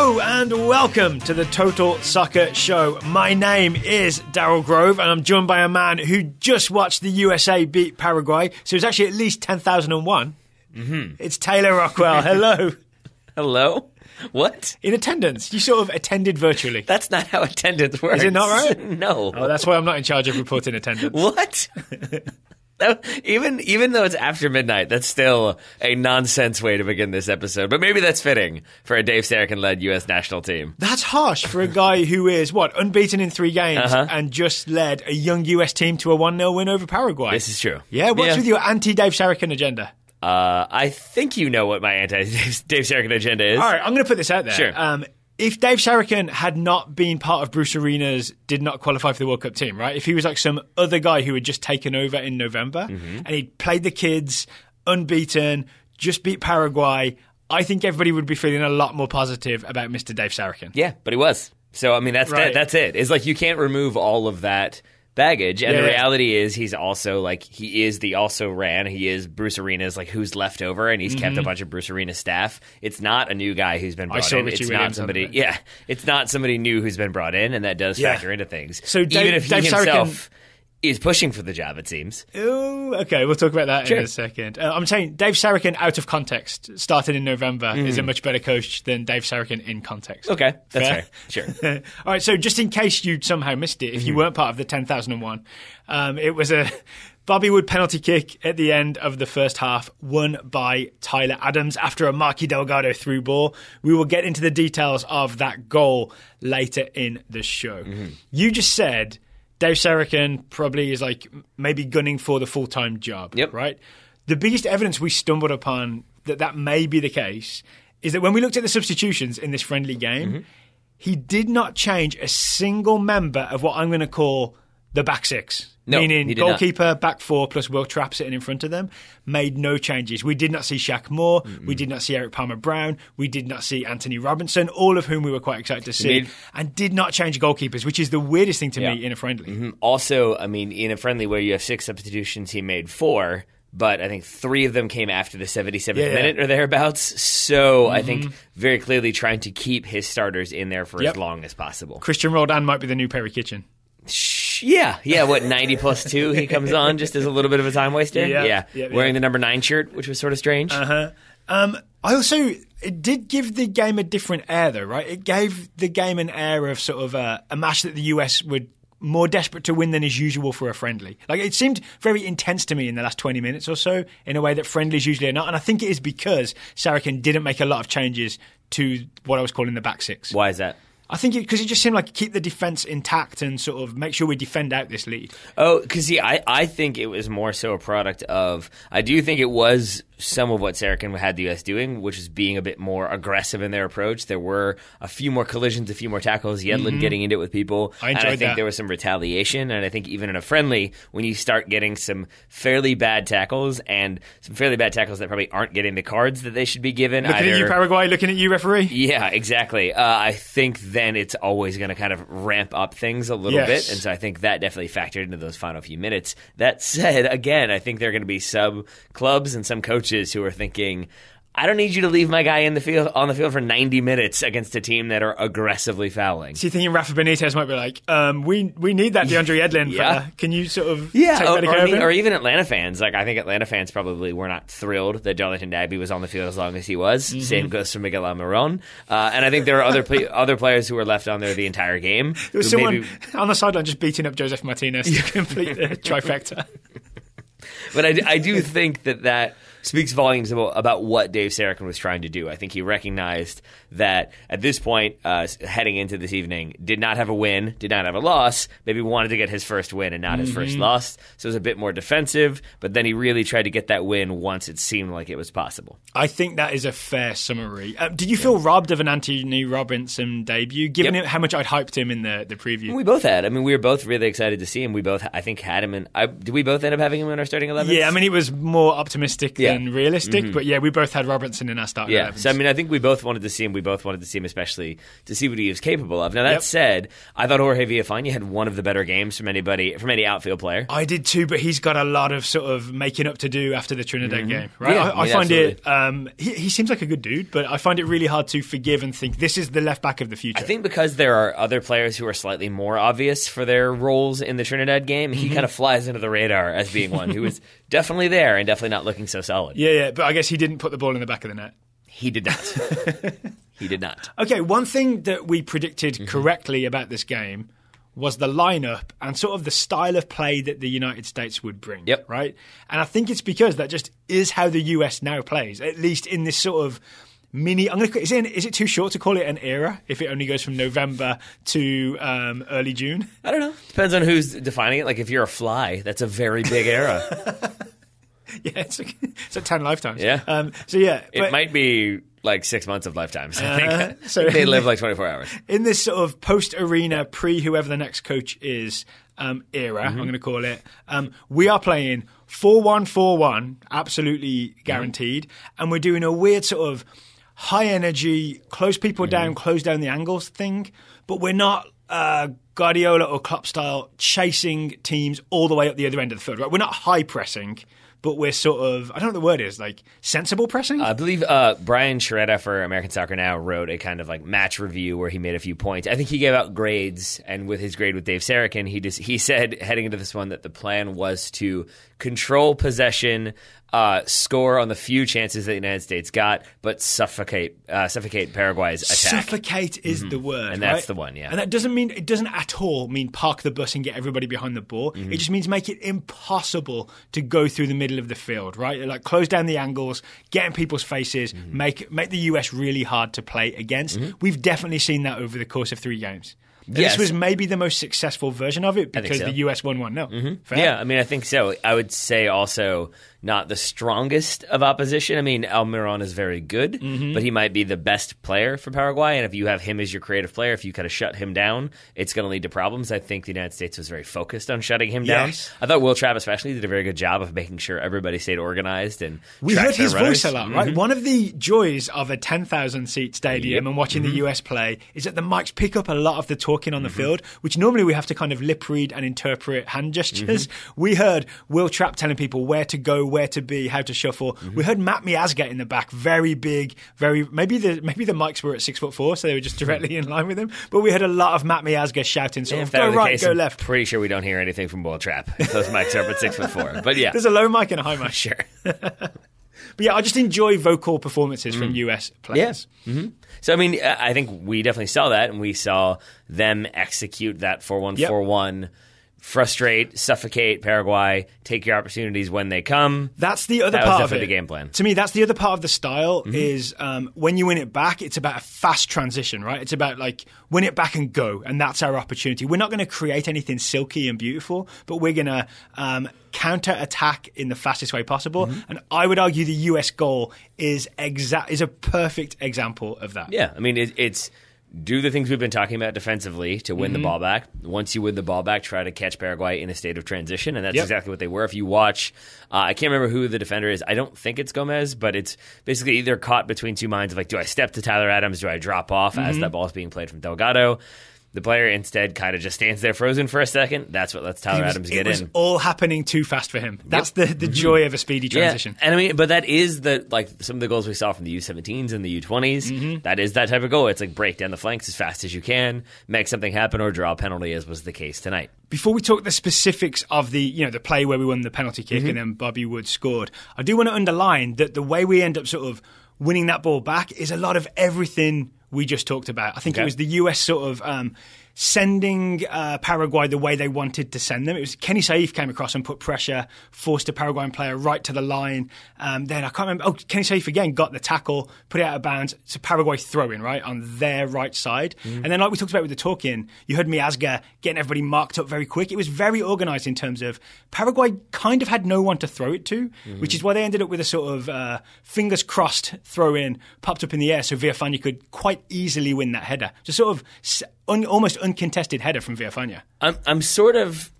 Hello and welcome to the Total Soccer Show. My name is Daryl Grove and I'm joined by a man who just watched the USA beat Paraguay, so it's actually at least 10,001. It's Taylor Rockwell. Hello. Hello? What? In attendance. You sort of attended virtually. That's not how attendance works. Is it not right? No. Oh, that's why I'm not in charge of reporting attendance. What? Even though it's after midnight, that's still a nonsense way to begin this episode. But maybe that's fitting for a Dave Sarachan-led U.S. national team. That's harsh for a guy who is, unbeaten in 3 games and just led a young U.S. team to a 1-0 win over Paraguay. This is true. Yeah, what's with your anti-Dave Sarachan agenda? I think you know what my anti-Dave Sarachan agenda is. All right, I'm going to put this out there. Sure. If Dave Sarachan had not been part of Bruce Arena's did not qualify for the World Cup team, right? If he was like some other guy who had just taken over in November and he'd played the kids, unbeaten, just beat Paraguay, I think everybody would be feeling a lot more positive about Mr. Dave Sarachan. Yeah, but he was. So, I mean, that's it. It's like you can't remove all of that baggage, and the reality is he is the also ran. He is Bruce Arena's who's left over, and he's kept a bunch of Bruce Arena staff. It's not a new guy who's been brought in. It's not somebody. Yeah, it's not somebody new who's been brought in, and that does factor into things. So even if Dave he himself Sarachan is pushing for the job, it seems. Oh, okay, we'll talk about that in a second. I'm saying Dave Sarachan out of context, starting in November, is a much better coach than Dave Sarachan in context. Okay, that's fair. Sure. All right, so just in case you somehow missed it, if you weren't part of the 10,001, it was a Bobby Wood penalty kick at the end of the first half, won by Tyler Adams after a Marky Delgado through ball. We will get into the details of that goal later in the show. You just said Dave Sarachan probably is maybe gunning for the full-time job, right? The biggest evidence we stumbled upon that may be the case is that when we looked at the substitutions in this friendly game, he did not change a single member of what I'm going to call the back six. No, meaning he did goalkeeper, not. back four, plus Will Trapp sitting in front of them, made no changes. We did not see Shaq Moore. We did not see Eric Palmer-Brown. We did not see Anthony Robinson, all of whom we were quite excited to see, and did not change goalkeepers, which is the weirdest thing to me in a friendly. Also, I mean, in a friendly where you have 6 substitutions, he made 4, but I think 3 of them came after the 77th minute or thereabouts. So I think very clearly trying to keep his starters in there for as long as possible. Christian Roldan might be the new Perry Kitchen. Yeah. What, 90 plus 2 he comes on just as a little bit of a time waster? Yeah. Wearing the number 9 shirt, which was sort of strange. It did give the game a different air, though, right? It gave the game an air of sort of a match that the US would more desperate to win than is usual for a friendly. It seemed very intense to me in the last 20 minutes or so in a way that friendlies usually are not. And I think it is because Sarachan didn't make a lot of changes to what I was calling the back six. Why is that? I think because it just seemed like keep the defence intact and sort of make sure we defend out this lead. Oh, because I think it was more so a product of, I do think it was some of what Sarachan had the U.S. doing, which is being a bit more aggressive in their approach. There were a few more collisions, a few more tackles, Yedlin getting into it with people. I think there was some retaliation, and I think even in a friendly, when you start getting some fairly bad tackles and some fairly bad tackles that probably aren't getting the cards that they should be given. Looking at you, Paraguay, looking at you, referee. Yeah, exactly. I think then it's always going to kind of ramp up things a little bit, and so I think that definitely factored into those final few minutes. That said, again, I think there are going to be some clubs and some coaches who are thinking, I don't need you to leave my guy on the field for 90 minutes against a team that are aggressively fouling. So you're thinking Rafa Benitez might be like, we need that DeAndre Yedlin fella. Can you sort of take that or even Atlanta fans. I think Atlanta fans probably were not thrilled that Darlington Nagbe was on the field as long as he was. Same goes for Miguel Almiron. And I think there are other players who were left on there the entire game. There was someone on the sideline just beating up Joseph Martinez to complete the trifecta. But I do think that speaks volumes about what Dave Sarachan was trying to do. I think he recognized that at this point, heading into this evening, did not have a win, did not have a loss, maybe wanted to get his first win and not his first loss. So it was a bit more defensive, but then he really tried to get that win once it seemed like it was possible. I think that is a fair summary. Did you feel robbed of an Anthony Robinson debut, given him how much I'd hyped him in the preview? We both had. I mean, we were both really excited to see him. We both, I think, had him in. Did we both end up having him in our starting 11? Yeah, I mean, he was more optimistic than than realistic. But yeah, we both had Robertson in our starting 11s. So I mean, I think we both wanted to see him. We both wanted to see him, especially to see what he was capable of. Now that said, I thought Jorge Villafaña had one of the better games from any outfield player. I did too, but he's got a lot of sort of making up to do after the Trinidad game, right? Yeah, I find it. He seems like a good dude, but I find it really hard to forgive and think this is the left back of the future. I think because there are other players who are slightly more obvious for their roles in the Trinidad game, he kind of flies into the radar as being one who is definitely there and definitely not looking so solid. Yeah, but I guess he didn't put the ball in the back of the net. He did not. He did not. Okay, one thing that we predicted correctly about this game was the lineup and sort of the style of play that the United States would bring. Yep. Right? And I think it's because that just is how the US now plays, at least in this sort of mini. Is it too short to call it an era if it only goes from November to early June? I don't know. Depends on who's defining it. Like if you're a fly, that's a very big era. Yeah, it's like 10 lifetimes. Yeah. It might be like 6 months of lifetimes. I think they live like 24 hours. In this sort of post-arena, pre-whoever the next coach is era, I'm going to call it, we are playing 4-1-4-1, absolutely guaranteed, and we're doing a weird sort of high-energy, close people down, close down the angles thing, but we're not Guardiola or Klopp style chasing teams all the way up the other end of the field. Right? We're not high-pressing, but we're sort of, I don't know what the word is, like sensible pressing? I believe Brian Sciaretta for American Soccer Now wrote a kind of like match review where he made a few points. I think he gave out grades, and with his grade with Dave Sarakin, he said heading into this one that the plan was to control possession, score on the few chances that the United States got, but suffocate Paraguay's attack. Suffocate is the word, and that's right? the one, yeah. And that doesn't at all mean park the bus and get everybody behind the ball. It just means make it impossible to go through the middle of the field, right? Like close down the angles, get in people's faces, make the US really hard to play against. We've definitely seen that over the course of 3 games. Yes. This was maybe the most successful version of it because the US won 1-0. Yeah, I mean, I think so. I would say also not the strongest of opposition. I mean, Almiron is very good, but he might be the best player for Paraguay. And if you have him as your creative player, if you kind of shut him down, it's going to lead to problems. I think the United States was very focused on shutting him down. I thought Will Trapp especially did a very good job of making sure everybody stayed organized and we heard his voice a lot, right? One of the joys of a 10,000 seat stadium and watching the US play is that the mics pick up a lot of the talking on the field, which normally we have to kind of lip read and interpret hand gestures. We heard Will Trapp telling people where to go, where to be, how to shuffle. We heard Matt Miazga in the back, very big, maybe the mics were at 6'4", so they were just directly in line with him. But we heard a lot of Matt Miazga shouting, sort of go right, go left. I'm pretty sure we don't hear anything from Will Trapp if those mics are up at 6'4". But yeah, there's a low mic and a high mic. Sure. But yeah, I just enjoy vocal performances from US players. Yeah. So, I mean, I think we definitely saw that, and we saw them execute that 4-1-4-1, frustrate, suffocate Paraguay, take your opportunities when they come. That's the other part of it. That was definitely the game plan. To me, that's the other part of the style is when you win it back, it's about a fast transition, right? It's about like win it back and go, and that's our opportunity. We're not going to create anything silky and beautiful, but we're going to counter-attack in the fastest way possible. And I would argue the US goal is a perfect example of that. Yeah, I mean, it's do the things we've been talking about defensively to win the ball back. Once you win the ball back, try to catch Paraguay in a state of transition, and that's exactly what they were. If you watch, I can't remember who the defender is. I don't think it's Gomez, but it's basically either caught between two minds of like, do I step to Tyler Adams? Do I drop off as that ball is being played from Delgado? The player instead kind of just stands there frozen for a second. That's what lets Tyler Adams get in. It was all happening too fast for him. That's the joy of a speedy transition. Yeah. And I mean, but that is some of the goals we saw from the U17s and the U20s. That is that type of goal. It's like break down the flanks as fast as you can, make something happen, or draw a penalty, as was the case tonight. Before we talk the specifics of the play where we won the penalty kick and then Bobby Wood scored, I do want to underline that the way we end up sort of winning that ball back is a lot of everything we just talked about. I think it was the US sort of sending Paraguay the way they wanted to send them. It was Kenny Saif came across and put pressure, forced a Paraguayan player right to the line. Then I can't remember. Kenny Saif again got the tackle, put it out of bounds. It's a Paraguay throw-in, right, on their right side. And then like we talked about with the talk-in, you heard Miazga getting everybody marked up very quick. It was very organised in terms of Paraguay kind of had no one to throw it to, which is why they ended up with a sort of fingers crossed throw-in popped up in the air so Villafaña could quite easily win that header. Just sort of almost uncontested header from Villafaña. I'm sort of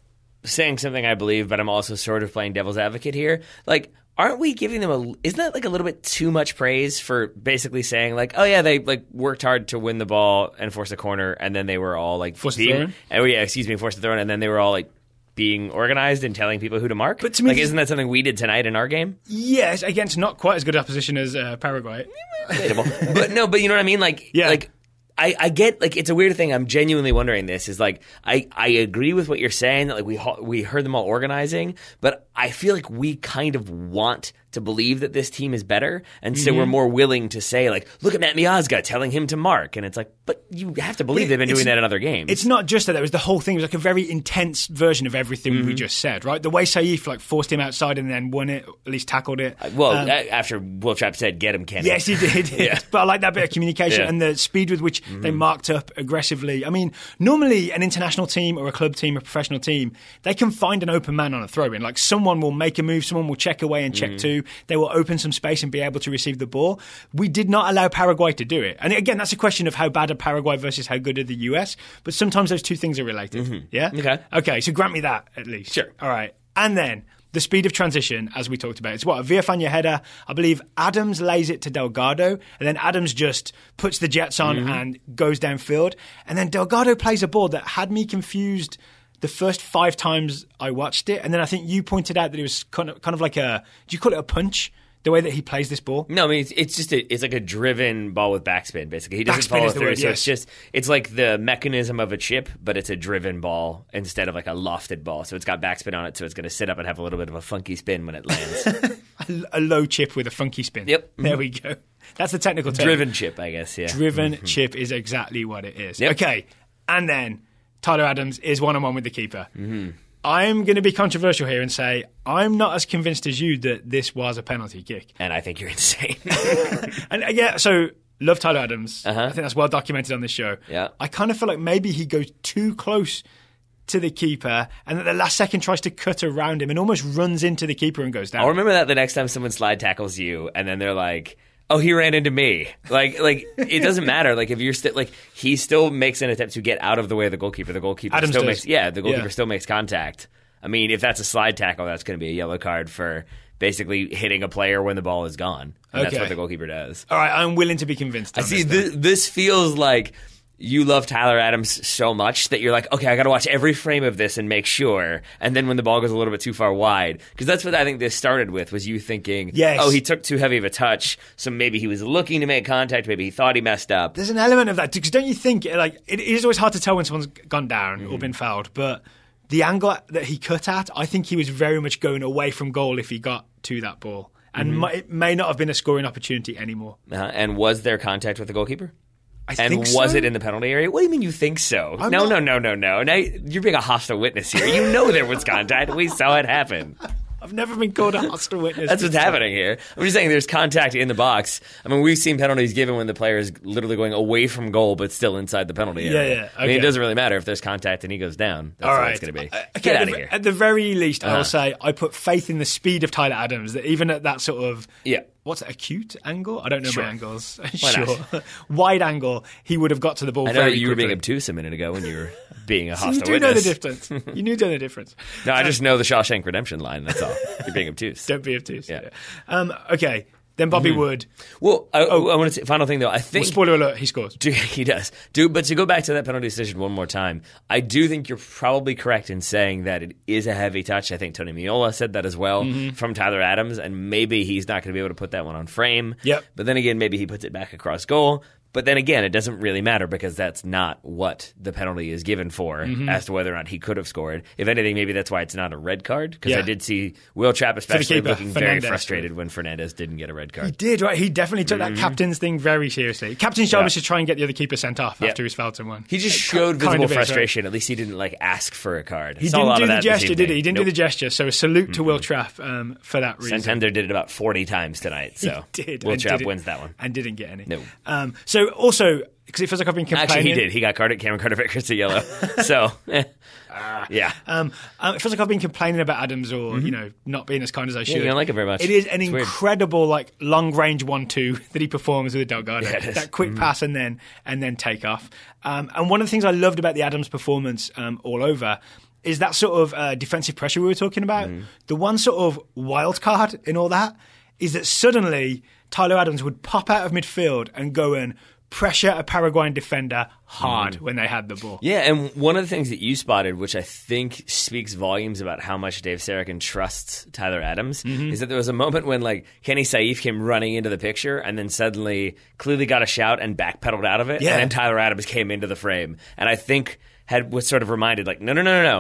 saying something I believe, but I'm also sort of playing devil's advocate here. Like, aren't we giving them isn't that like a little bit too much praise for basically saying like, oh yeah, they like worked hard to win the ball and force a corner, and then they were all like forced to throw in? Forced to throw in, and then they were all like being organized and telling people who to mark. But to me, like, isn't that something we did tonight in our game? Yes, against not quite as good opposition as Paraguay. but you know what I mean? Like, like I get, like, it's a weird thing. I'm genuinely wondering this is like, I agree with what you're saying that like we heard them all organizing, but I feel like we kind of want to believe that this team is better, and so we're more willing to say like, look at Matt Miazga telling him to mark, and it's like, but you have to believe they've been doing that in other games. It's not just that. It was the whole thing. It was like a very intense version of everything we just said, right? The way Saif like forced him outside and then won it, at least tackled it. Well, after Will Trapp said, "Get him, Kenny." Yes, he did. Yeah. But I like that bit of communication and the speed with which they marked up aggressively. I mean, normally an international team or a club team, a professional team, they can find an open man on a throw-in. Like someone will make a move, someone will check away and check two. They will open some space and be able to receive the ball. We did not allow Paraguay to do it. And again, that's a question of how bad are Paraguay versus how good are the US. But sometimes those two things are related. Yeah? Okay, so grant me that at least. Sure. All right. And then the speed of transition, as we talked about. It's what? A Villafana header. I believe Adams lays it to Delgado, and then Adams just puts the jets on and goes downfield. And then Delgado plays a ball that had me confused the first 5 times I watched it. And then I think you pointed out that it was kind of like do you call it a punch? The way that he plays this ball? No, I mean, it's just it's like a driven ball with backspin, basically. He doesn't follow through. Word, so yes. it's like the mechanism of a chip, but it's a driven ball instead of like a lofted ball. So it's got backspin on it, so it's going to sit up and have a little bit of a funky spin when it lands. A low chip with a funky spin. Yep. There we go. That's the technical term. Driven chip, I guess, yeah. Driven chip is exactly what it is. Yep. Okay, and then Tyler Adams is one-on-one with the keeper. I'm going to be controversial here and say I'm not as convinced as you that this was a penalty kick. And I think you're insane. And yeah, so love Tyler Adams. I think that's well documented on this show. Yeah. I kind of feel like maybe he goes too close to the keeper and at the last second tries to cut around him and almost runs into the keeper and goes down. I'll remember that the next time someone slide tackles you and then they're like, oh, he ran into me. Like it doesn't matter. Like if you're still he still makes an attempt to get out of the way of the goalkeeper. The goalkeeper Adams still does. still makes contact. I mean, if that's a slide tackle, that's going to be a yellow card for basically hitting a player when the ball is gone. And that's what the goalkeeper does. All right, I'm willing to be convinced. I see. This feels like you love Tyler Adams so much that you're like, okay, I got to watch every frame of this and make sure. And then when the ball goes a little bit too far wide, because that's what I think this started with, was you thinking, oh, he took too heavy of a touch, so maybe he was looking to make contact, maybe he thought he messed up. There's an element of that, because don't you think, like, it is always hard to tell when someone's gone down or been fouled, but the angle that he cut at, I think he was very much going away from goal if he got to that ball. And it may not have been a scoring opportunity anymore. And was there contact with the goalkeeper? I think so. Was it in the penalty area? What do you mean you think so? No. Now you're being a hostile witness here. You know there was contact. We saw it happen. I've never been called a hostile witness. That's what's happening here. I'm just saying there's contact in the box. I mean, we've seen penalties given when the player is literally going away from goal but still inside the penalty area. Yeah. Okay. I mean, it doesn't really matter if there's contact and he goes down. That's what it's going to be. Get out of here. At the very least, I'll say I put faith in the speed of Tyler Adams, that even at that sort of... What's it, acute angle? I don't know my angles. Wide angle, he would have got to the ball very quickly. I know you were being obtuse a minute ago when you were being a hostile witness. You do know the difference. You knew the difference. No, I just know the Shawshank Redemption line, that's all. You're being obtuse. Don't be obtuse. Yeah. Okay. Then Bobby Wood. Well, I want to say, final thing though. I think spoiler alert, he scores. He does. But to go back to that penalty decision one more time, I do think you're probably correct in saying that it is a heavy touch. I think Tony Miola said that as well from Tyler Adams, and maybe he's not going to be able to put that one on frame. Yep. But then again, maybe he puts it back across goal. But then again, it doesn't really matter because that's not what the penalty is given for as to whether or not he could have scored. If anything, maybe that's why it's not a red card, because I did see Will Trapp especially looking very frustrated when Fernandez didn't get a red card. He did, right? He definitely took that captain's thing very seriously. Captain's job is to try and get the other keeper sent off after he's fouled someone. He just showed visible frustration. Right? At least he didn't ask for a card. He didn't do the gesture, did he? He didn't do the gesture, so a salute to Will Trapp for that reason. Santander did it about 40 times tonight, so Will Trapp wins that one. And didn't get any. No. So also... Because it feels like I've been complaining. Actually, he did. He got Cameron Carter Vickers to yellow. So, yeah. It feels like I've been complaining about Adams or, not being as kind as I should. You don't like him very much. It is an incredible, long-range 1-2 that he performs with Delgado. Yeah, that quick pass and then take off. And one of the things I loved about the Adams performance all over is that sort of defensive pressure we were talking about. The one sort of wild card in all that is that suddenly Tyler Adams would pop out of midfield and go and pressure a Paraguayan defender hard when they had the ball. Yeah, and one of the things that you spotted, which I think speaks volumes about how much Dave Sarachan trusts Tyler Adams, is that there was a moment when like Kenny Saif came running into the picture and then suddenly clearly got a shout and backpedaled out of it, and then Tyler Adams came into the frame. And I think was sort of reminded, like, no,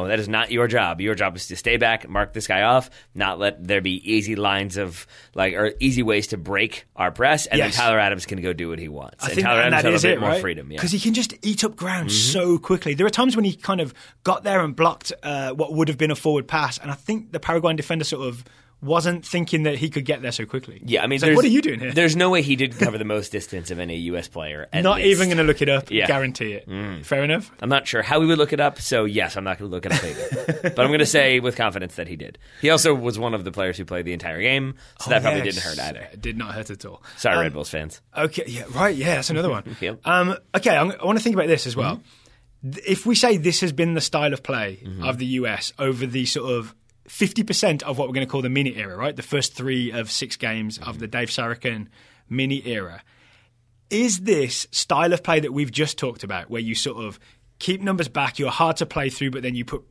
that is not your job. Your job is to stay back, mark this guy off, not let there be easy lines of, like, or easy ways to break our press, and then Tyler Adams can go do what he wants. I think Tyler Adams that has is a bit it, more right? freedom. Because he can just eat up ground so quickly. There are times when he kind of got there and blocked what would have been a forward pass, and I think the Paraguayan defender sort of wasn't thinking that he could get there so quickly. Yeah, I mean, like, what are you doing here? There's no way he did cover the most distance of any U.S. player. Not even going to look it up. Guarantee it. Fair enough. I'm not sure how he would look it up, so yes, I'm not going to look it up either. But I'm going to say with confidence that he did. He also was one of the players who played the entire game, so that probably didn't hurt either. It did not hurt at all. Sorry, Red Bulls fans. Okay, yeah, right, yeah, that's another one. Yep. Okay, I want to think about this as well. If we say this has been the style of play of the US over the sort of 50% of what we're going to call the mini era, right? The first 3 of 6 games of the Dave Sarachan mini era. Is this style of play that we've just talked about, where you sort of keep numbers back, you're hard to play through, but then you put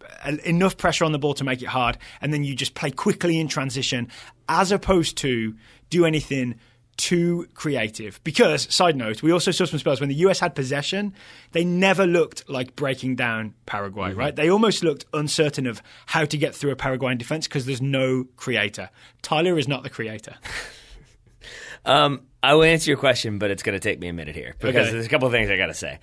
enough pressure on the ball to make it hard, and then you just play quickly in transition, as opposed to do anything too creative? Because, side note, we also saw some spells when the US had possession, they never looked like breaking down Paraguay, right? They almost looked uncertain of how to get through a Paraguayan defense because there's no creator. Tyler is not the creator. I will answer your question, but it's going to take me a minute here because there's a couple of things I got to say.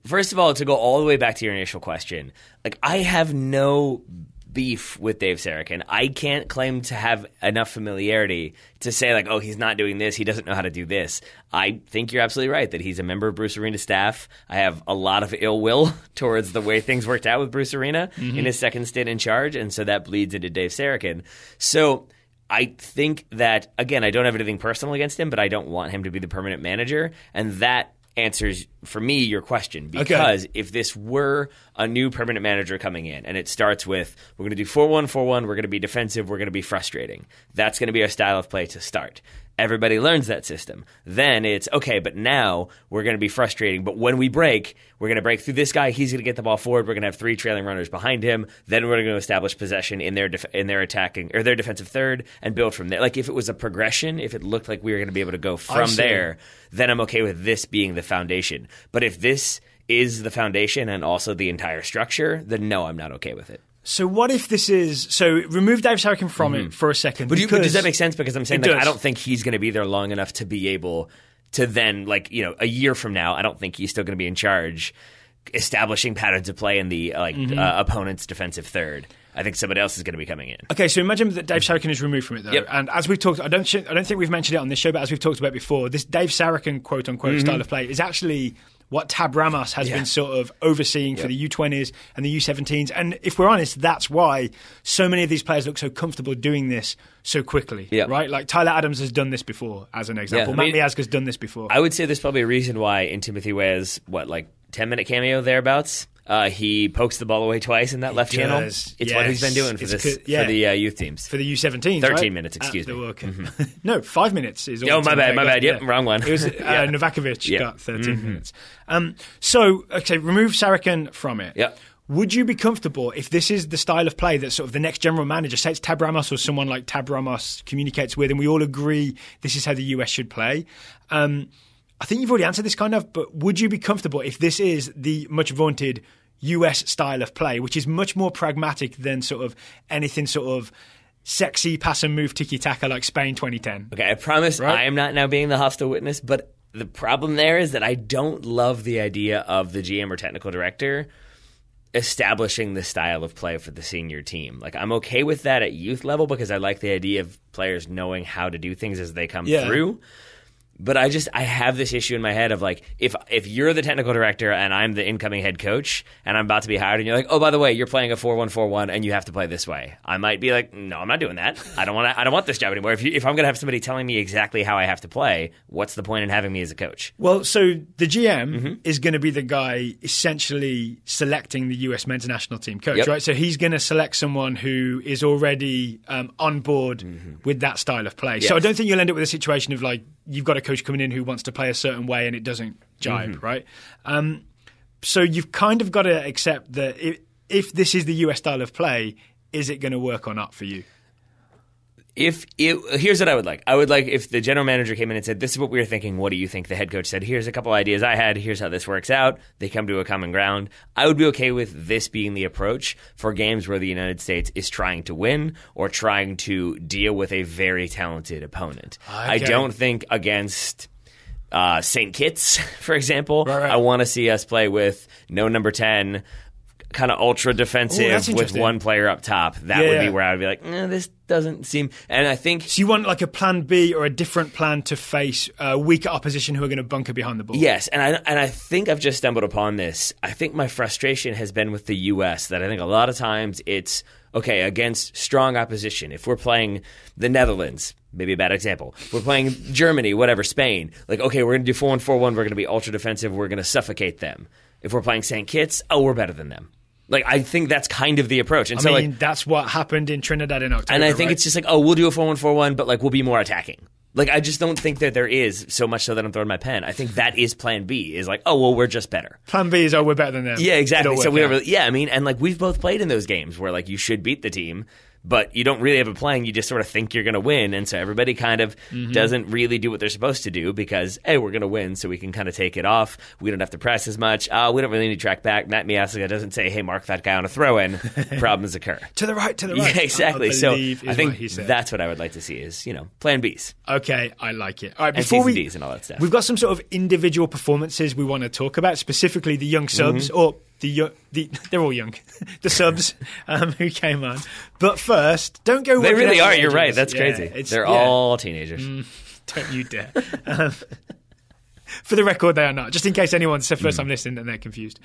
First of all, to go all the way back to your initial question, like, I have no beef with Dave Sarachan. I can't claim to have enough familiarity to say, like, oh, he's not doing this, he doesn't know how to do this. I think you're absolutely right that he's a member of Bruce Arena's staff. I have a lot of ill will towards the way things worked out with Bruce Arena in his second stint in charge, and so that bleeds into Dave Sarachan. So I think that, again, I don't have anything personal against him, but I don't want him to be the permanent manager, and that answers, for me, your question. Because if this were a new permanent manager coming in, and it starts with, we're going to do 4-1-4-1, we're going to be defensive, we're going to be frustrating. That's going to be our style of play to start. Everybody learns that system. Then it's, okay, but now we're going to be frustrating. But when we break, we're going to break through this guy. He's going to get the ball forward. We're going to have 3 trailing runners behind him. Then we're going to establish possession in their attacking or their defensive third and build from there. Like, if it was a progression, if it looked like we were going to be able to go from there, then I'm okay with this being the foundation. But if this is the foundation and also the entire structure, then no, I'm not okay with it. So what if this is... So remove Dave Sarachan from it for a second. But does that make sense? Because I'm saying, like, I don't think he's going to be there long enough to be able to then, like, you know, a year from now, I don't think he's still going to be in charge establishing patterns of play in the opponent's defensive third. I think somebody else is going to be coming in. Okay, so imagine that Dave Sarachan is removed from it, though. Yep. And as we've talked... I don't think we've mentioned it on this show, but as we've talked about before, this Dave Sarachan, quote-unquote, style of play is actually what Tab Ramos has been sort of overseeing for the U20s and the U17s. And if we're honest, that's why so many of these players look so comfortable doing this so quickly, right? Like, Tyler Adams has done this before, as an example. Matt Miazga's done this before. I would say there's probably a reason why in Timothy Weah's, 10-minute cameo thereabouts, he pokes the ball away twice in that left channel. It's what he's been doing for the youth teams. For the U17s, 13 minutes, excuse me. No, 5 minutes is all. Oh, my bad. Yep, wrong one. It was Novakovich got 13 minutes. So, remove Sarachan from it. Yep. Would you be comfortable if this is the style of play that sort of the next general manager, say it's Tab Ramos or someone like Tab Ramos, communicates with, and we all agree this is how the US should play? I think you've already answered this kind of, but would you be comfortable if this is the much vaunted US style of play, which is much more pragmatic than sort of anything sort of sexy pass and move tiki-taka like Spain 2010? Okay, I promise I am not now being the hostile witness, but the problem there is that I don't love the idea of the GM or technical director establishing the style of play for the senior team. Like, I'm okay with that at youth level because I like the idea of players knowing how to do things as they come through. But I have this issue in my head of like, if you're the technical director and I'm the incoming head coach and I'm about to be hired and you're like, oh, by the way, you're playing a 4-1-4-1 and you have to play this way, I might be like, no, I'm not doing that. I don't want this job anymore. If I'm going to have somebody telling me exactly how I have to play, what's the point in having me as a coach? Well, so the GM is going to be the guy essentially selecting the US men's national team coach, right? So he's going to select someone who is already on board with that style of play. Yes. So I don't think you'll end up with a situation of like, you've got a coach coming in who wants to play a certain way and it doesn't jibe, right? So you've kind of got to accept that if this is the US style of play, is it going to work or not for you? Here's what I would like. I would like if the general manager came in and said, this is what we were thinking. What do you think? The head coach said, here's a couple ideas I had. Here's how this works out. They come to a common ground. I would be okay with this being the approach for games where the United States is trying to win or trying to deal with a very talented opponent. Okay. I don't think against St. Kitts, for example, right. I want to see us play with no number 10, kind of ultra defensive with one player up top. That would be where I would be like, this doesn't seem. And I think so. You want like a plan B or a different plan to face weaker opposition who are going to bunker behind the ball. Yes, and I think I've just stumbled upon this. I think my frustration has been with the U.S. that I think a lot of times it's okay against strong opposition. If we're playing the Netherlands, maybe a bad example. If we're playing Germany, whatever, Spain. Like, okay, we're going to do 4-1-4-1. We're going to be ultra defensive. We're going to suffocate them. If we're playing St. Kitts, we're better than them. Like, I think that's kind of the approach. And I mean, that's what happened in Trinidad in October. And I think it's just like, we'll do a 4-1-4-1, but like we'll be more attacking. Like, I just don't think that there is, so much so that I'm throwing my pen. I think that is plan B, is like, we're just better. Plan B is, we're better than them. Yeah, exactly. So and like we've both played in those games where like you should beat the team, but you don't really have a plan. You just sort of think you're going to win. And so everybody kind of doesn't really do what they're supposed to do because, hey, we're going to win, so we can kind of take it off. We don't have to press as much. We don't really need to track back. Matt Miasiga doesn't say, hey, mark that guy on a throw-in. Problems occur. To the right. Yeah, exactly. So I think that's what I would like to see is, plan Bs. Okay, I like it. All right, before Ds and all that stuff. We've got some sort of individual performances we want to talk about, specifically the young subs, or they're all young, the subs who came on. But first, don't go. They really are. You're right. That's crazy. They're all teenagers. Don't you dare. For the record, they are not. Just in case anyone's the first time listening and they're confused.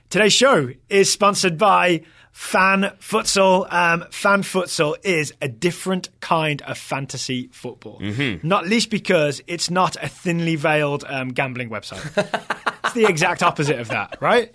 Today's show is sponsored by Fan Futsal. Fan Futsal is a different kind of fantasy football. Not least because it's not a thinly veiled gambling website. It's the exact opposite of that, right?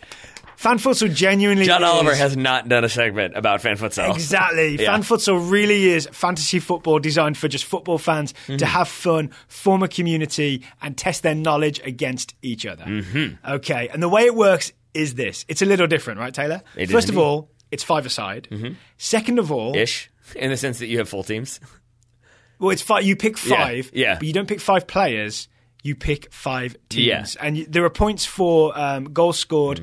Fan Futsal genuinely John Oliver has not done a segment about Fan Futsal. Exactly. Yeah. Fan Futsal really is fantasy football designed for just football fans to have fun, form a community, and test their knowledge against each other. Okay, and the way it works is this. It's a little different, right, Taylor? First of all, it's 5-a-side. Second of all... Ish, in the sense that you have full teams. Well, it's 5. You pick 5, but you don't pick 5 players. You pick 5 teams. And there are points for goals scored,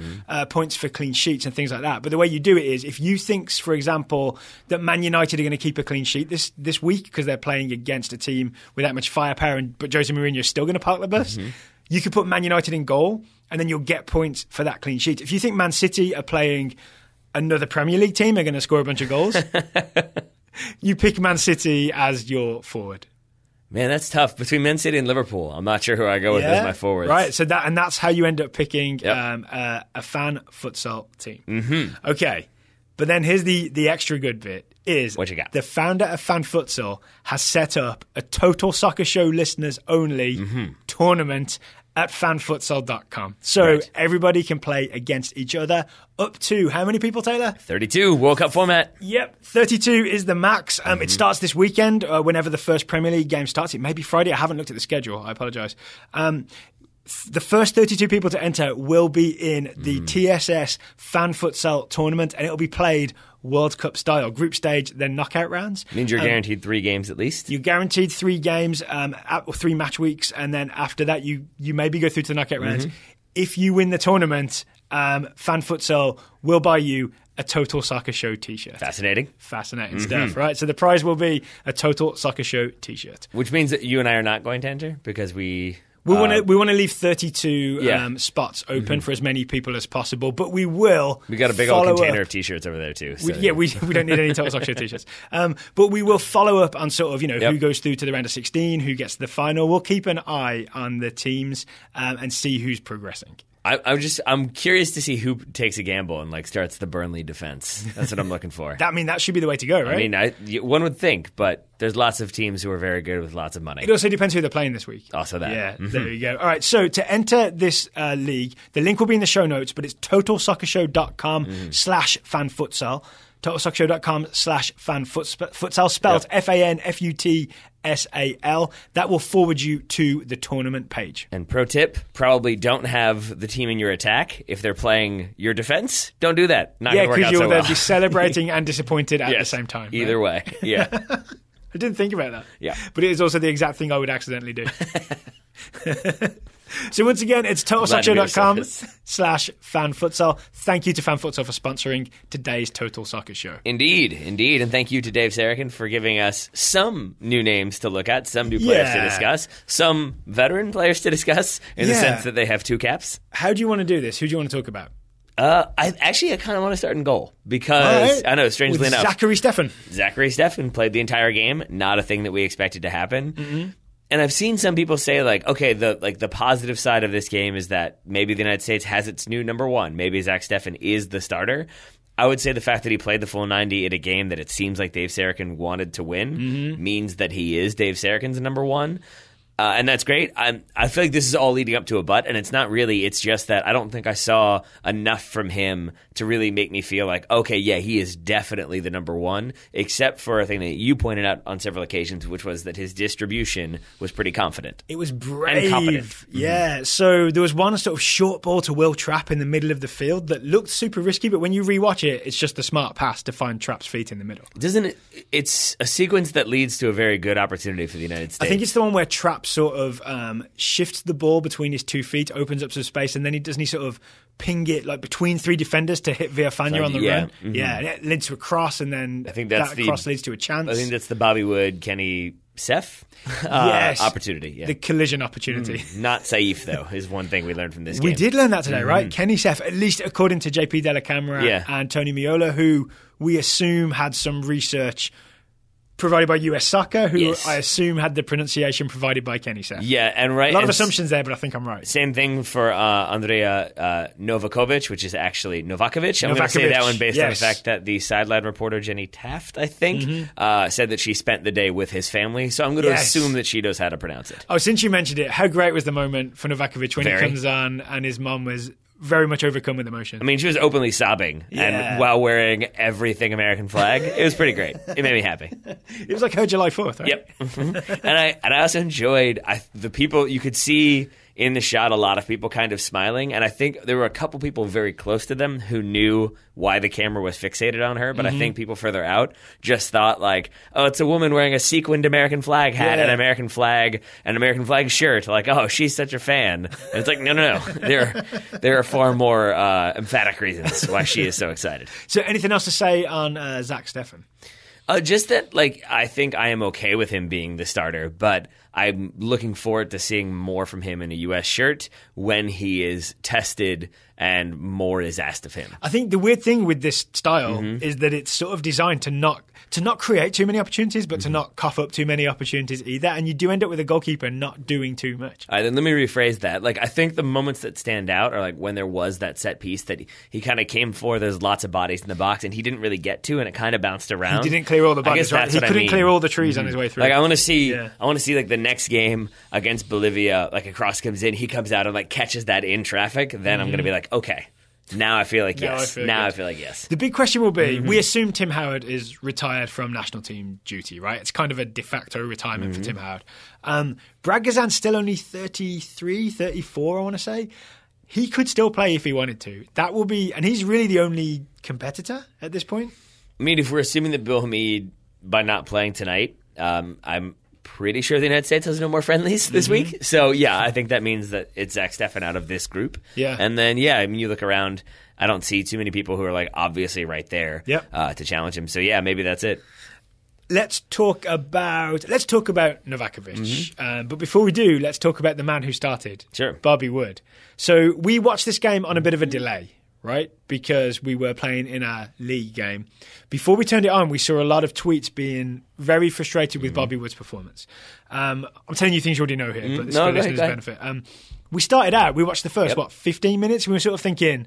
points for clean sheets and things like that. But the way you do it is if you think, for example, that Man United are going to keep a clean sheet this week because they're playing against a team without much firepower, but Jose Mourinho is still going to park the bus, you could put Man United in goal and then you'll get points for that clean sheet. If you think Man City are playing another Premier League team, are going to score a bunch of goals, you pick Man City as your forward. Man, that's tough. Between Man City and Liverpool, I'm not sure who I go with as my forwards. Right, so that's how you end up picking a fan futsal team. Okay, but then here's the extra good bit is what you got? The founder of Fan Futsal has set up a Total Soccer Show listeners only tournament at fanfutsal.com. So everybody can play against each other up to how many people, Taylor? 32, World Cup format. Yep, 32 is the max. It starts this weekend whenever the first Premier League game starts. It may be Friday. I haven't looked at the schedule. I apologise. The first 32 people to enter will be in the TSS Fan Futsal tournament, and it'll be played World Cup style, group stage, then knockout rounds. Means you're guaranteed 3 games at least? You're guaranteed 3 games, 3 match weeks, and then after that you maybe go through to the knockout rounds. If you win the tournament, Fan Futsal will buy you a Total Soccer Show t-shirt. Fascinating stuff, right? So the prize will be a Total Soccer Show t-shirt. Which means that you and I are not going to enter because we We want to leave 32 spots open for as many people as possible, but we will. We got a big old container of T-shirts over there too. So. We don't need any Total Soccer Show T-shirts. But we will follow up on sort of who goes through to the round of 16, who gets to the final. We'll keep an eye on the teams and see who's progressing. I'm curious to see who takes a gamble and like starts the Burnley defense. That's what I'm looking for. That should be the way to go, right? I mean, one would think, but there's lots of teams who are very good with lots of money. It also depends who they're playing this week. Also that. Yeah, there you go. All right, so to enter this league, the link will be in the show notes, but it's totalsoccershow.com/fanfutsal. totalsoccershow.com/fanfutsal, spelled FANFUTSAL. That will forward you to the tournament page. And pro tip, probably don't have the team in your attack. If they're playing your defense, don't do that. Not going to work out so well. Yeah, because you'll be celebrating and disappointed at the same time. Either way, yeah. I didn't think about that. Yeah. But it is also the exact thing I would accidentally do. So once again, it's totalsoccer.com/fanfutsal. Thank you to FanFutsal for sponsoring today's Total Soccer Show. Indeed. And thank you to Dave Sarachan for giving us some new names to look at, some new players to discuss, some veteran players to discuss in the sense that they have 2 caps. How do you want to do this? Who do you want to talk about? I kind of want to start in goal because I know, strangely enough, Zachary Steffen played the entire game. Not a thing that we expected to happen. Mm-hmm. And I've seen some people say, like, okay, the positive side of this game is that maybe the United States has its new number 1. Maybe Zach Steffen is the starter. I would say the fact that he played the full 90 in a game that it seems like Dave Sarachan wanted to win means that he is Dave Sarachan's number 1. And that's great. I feel like this is all leading up to a but, and it's not really. It's just that I don't think I saw enough from him to really make me feel like, okay, yeah, he is definitely the number 1, except for a thing that you pointed out on several occasions, which was that his distribution was pretty confident. It was brave. And competent. Yeah. So there was one sort of short ball to Will Trapp in the middle of the field that looked super risky, but when you rewatch it, it's just a smart pass to find Trapp's feet in the middle. Doesn't it? It's a sequence that leads to a very good opportunity for the United States. I think it's the one where Trapp sort of shifts the ball between his 2 feet, opens up some space, and then he sort of ping it like between 3 defenders to hit Villafana on the run. Mm-hmm. Yeah, and it leads to a cross, and then I think that cross leads to a chance. I think that's the Bobby Wood, Kenny Seth opportunity. Yeah. The collision opportunity. Not Saif, though, is one thing we learned from this game. We did learn that today, right? Kenny Seth, at least according to JP Della Camera and Tony Miola, who we assume had some research provided by US Soccer, who I assume had the pronunciation provided by Kenny Seth. Yeah, and right. A lot of assumptions there, but I think I'm right. Same thing for Andrea Novakovich, which is actually Novakovich. I'm going to say that one based on the fact that the sideline reporter, Jenny Taft, I think, said that she spent the day with his family. So I'm going to assume that she knows how to pronounce it. Oh, since you mentioned it, how great was the moment for Novakovich when he comes on and his mom was very much overcome with emotion. I mean, she was openly sobbing and while wearing everything American flag. It was pretty great. It made me happy. It was like her July 4th, right? Yep. And I also enjoyed the people. You could see in the shot a lot of people kind of smiling, and I think there were a couple people very close to them who knew why the camera was fixated on her, but I think people further out just thought like, oh, it's a woman wearing a sequined American flag hat and an American flag shirt, like, oh, she's such a fan. And it's like, no. There are far more emphatic reasons why she is so excited. So anything else to say on Zach Steffen? Just that, like, I think I am okay with him being the starter, but I'm looking forward to seeing more from him in a U.S. shirt when he is tested and more is asked of him. I think the weird thing with this style is that it's sort of designed to not create too many opportunities, but to not cough up too many opportunities either. And you do end up with a goalkeeper not doing too much. All right, then let me rephrase that. Like, I think the moments that stand out are like when there was that set piece that he kind of came for. There's lots of bodies in the box, and he didn't really get to, and it kind of bounced around. He didn't clear all the bodies, right? He couldn't clear all the trees on his way through. Like, I want to see like the next game against Bolivia, like a cross comes in, he comes out and like catches that in traffic. Then I'm going to be like, okay. Now I feel like yes. I feel like yes. The big question will be, we assume Tim Howard is retired from national team duty, right? It's kind of a de facto retirement for Tim Howard. Brad Guzan's still only 33, 34, I want to say. He could still play if he wanted to. That will be, and he's really the only competitor at this point. I mean, if we're assuming that Bill Hamid, by not playing tonight, I'm pretty sure the United States has no more friendlies this week. So, yeah, I think that means that it's Zach Steffen out of this group. Yeah. And then, I mean, you look around, I don't see too many people who are, like, obviously right there to challenge him. So, yeah, maybe that's it. let's talk about Novakovich. But before we do, let's talk about the man who started. Sure. Bobby Wood. So we watched this game on a bit of a delay, right? Because we were playing in a league game. Before we turned it on, we saw a lot of tweets being very frustrated with Bobby Wood's performance. I'm telling you things you already know here, but this is for listeners' benefit. We started out, we watched the first, 15 minutes, and we were sort of thinking,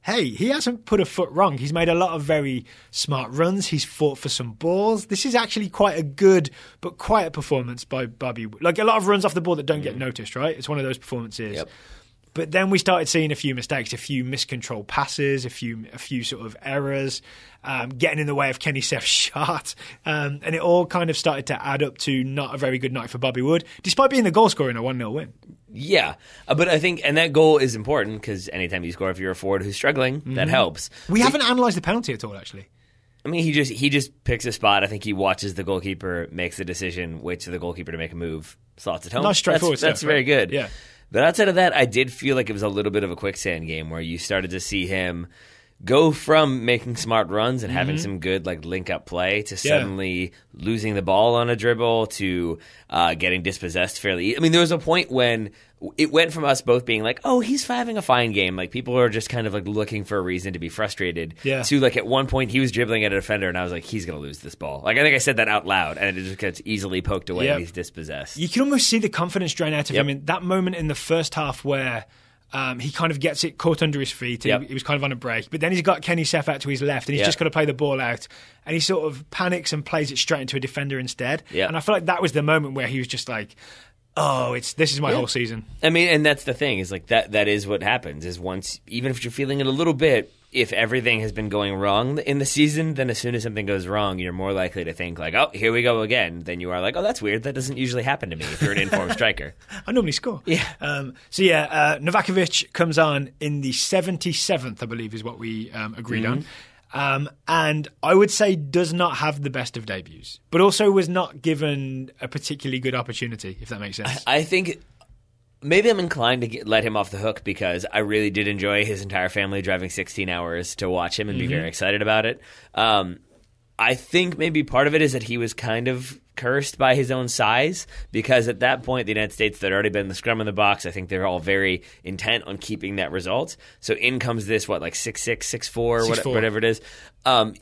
hey, he hasn't put a foot wrong. He's made a lot of very smart runs. He's fought for some balls. This is actually quite a good but quiet performance by Bobby Wood. Like a lot of runs off the ball that don't get noticed, right? It's one of those performances. Yep. But then we started seeing a few mistakes, a few miscontrolled passes, a few sort of errors, getting in the way of Kenny Seth's shot. And it all kind of started to add up to not a very good night for Bobby Wood, despite being the goal scorer in a 1-0 win. Yeah, but I think, and that goal is important because anytime you score, if you're a forward who's struggling, that helps. We haven't analysed the penalty at all, actually. I mean, he just picks a spot. I think he watches the goalkeeper, makes the decision, waits for the goalkeeper to make a move, slots it home. Nice straightforward That's stuff, very right? good. Yeah. But outside of that, I did feel like it was a little bit of a quicksand game where you started to see him go from making smart runs and having some good like link-up play to suddenly losing the ball on a dribble to getting dispossessed fairly. I mean, there was a point when it went from us both being like, oh, he's having a fine game. Like, people are just kind of like looking for a reason to be frustrated. Yeah. To like at one point he was dribbling at a defender and I was like, he's going to lose this ball. Like, I think I said that out loud and it just gets easily poked away and he's dispossessed. You can almost see the confidence drain out of him in that moment in the first half where he kind of gets it caught under his feet. He was kind of on a break. But then he's got Kenny Seth out to his left and he's just got to play the ball out. And he sort of panics and plays it straight into a defender instead. Yeah. And I feel like that was the moment where he was just like, oh, this is my whole season. I mean, and that's the thing, is like that is what happens, is once, even if you're feeling it a little bit, if everything has been going wrong in the season, then as soon as something goes wrong, you're more likely to think like, oh, here we go again, than you are like, oh, that's weird. That doesn't usually happen to me if you're an informed striker. I normally score. Yeah. Novakovich comes on in the 77th, I believe, is what we agreed on. And I would say does not have the best of debuts, but also was not given a particularly good opportunity, if that makes sense. I think maybe I'm inclined to let him off the hook because I really did enjoy his entire family driving 16 hours to watch him and be very excited about it. I think maybe part of it is that he was kind of cursed by his own size, because at that point the United States had already been in the scrum in the box. I think they're all very intent on keeping that result. So in comes this, 6'6", 6'4", whatever it is.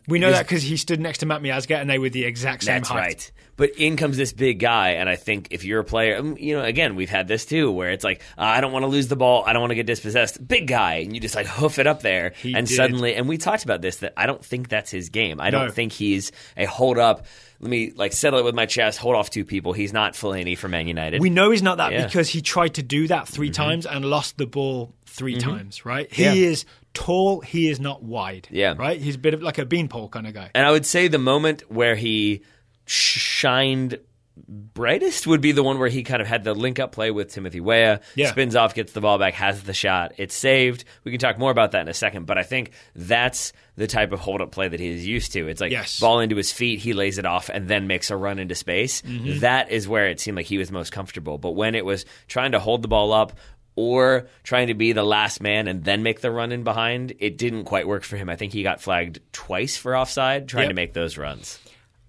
We know that because he stood next to Matt Miazga and they were the exact same height. That's right. But in comes this big guy, and I think if you're a player, again, we've had this too, where it's like, I don't want to lose the ball, I don't want to get dispossessed. Big guy, and you just like hoof it up there, suddenly, and we talked about this, that I don't think that's his game. I don't think he's a hold up, let me settle it with my chest, hold off two people. He's not Fellaini for Man United. We know he's not that because he tried to do that 3 times and lost the ball 3 times, right? He is tall, he is not wide, right? He's a bit of like a beanpole kind of guy. And I would say the moment where he shined brightest would be the one where he kind of had the link-up play with Timothy Weah, spins off, gets the ball back, has the shot, it's saved. We can talk more about that in a second, but I think that's the type of hold-up play that he's used to. It's like ball into his feet, he lays it off, and then makes a run into space. That is where it seemed like he was most comfortable. But when it was trying to hold the ball up or trying to be the last man and then make the run in behind, it didn't quite work for him. I think he got flagged twice for offside trying to make those runs.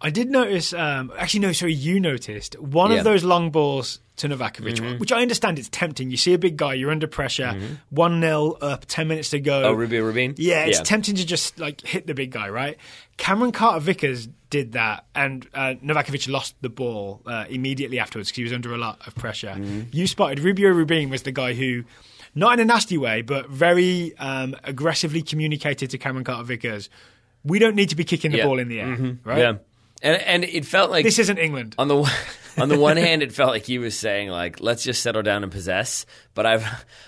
I did notice, you noticed one of those long balls to Novakovich, which I understand it's tempting. You see a big guy, you're under pressure, 1-0 up, 10 minutes to go. Oh, Rubin? Yeah, it's tempting to just hit the big guy, right? Cameron Carter-Vickers did that, and Novakovich lost the ball immediately afterwards because he was under a lot of pressure. You spotted Rubio Rubin was the guy who, not in a nasty way, but very aggressively communicated to Cameron Carter-Vickers, we don't need to be kicking the ball in the air, right? Yeah. And it felt like this isn't England. On the one hand, it felt like he was saying let's just settle down and possess. But I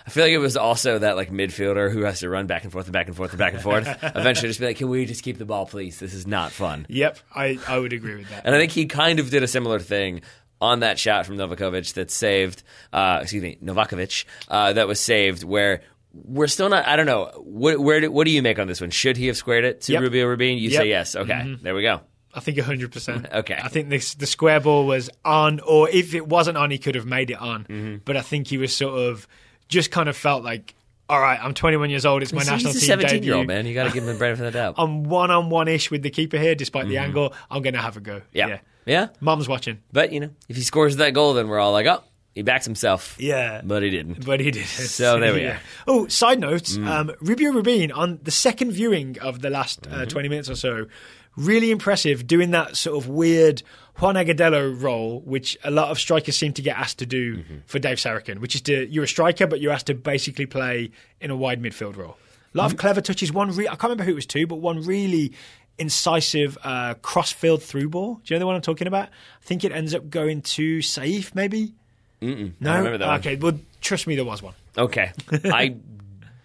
feel like it was also that midfielder who has to run back and forth and back and forth and back and forth. Eventually, just be like, can we just keep the ball, please? This is not fun. Yep, I would agree with that. And I think he kind of did a similar thing on that shot from Novakovich that saved. Novakovich that was saved where. We're still not. I don't know. What do you make on this one? Should he have squared it to Rubio Rubin? You say yes. Okay, there we go. I think 100%. Okay. I think the square ball was on, or if it wasn't on, he could have made it on. But I think he was sort of just kind of felt like, all right, I'm 21 years old. It's my national He's team a 17-year-old, debut. man. You got to give him the benefit of the doubt. I'm one-on-one-ish with the keeper here, despite the angle. I'm going to have a go. Yeah. Mum's watching. But, if he scores that goal, then we're all like, oh, he backs himself. Yeah. But he didn't. So there we are. Oh, side note, Rubio Rubin, on the second viewing of the last 20 minutes or so, really impressive doing that sort of weird Juan Agudelo role, which a lot of strikers seem to get asked to do for Dave Sarachan, which is you're a striker, but you're asked to basically play in a wide midfield role. A lot of clever touches. I can't remember who it was to, but one really incisive cross-field through ball. Do you know the one I'm talking about? I think it ends up going to Saif, maybe? No? I remember that one. Okay, well, trust me, there was one. Okay. I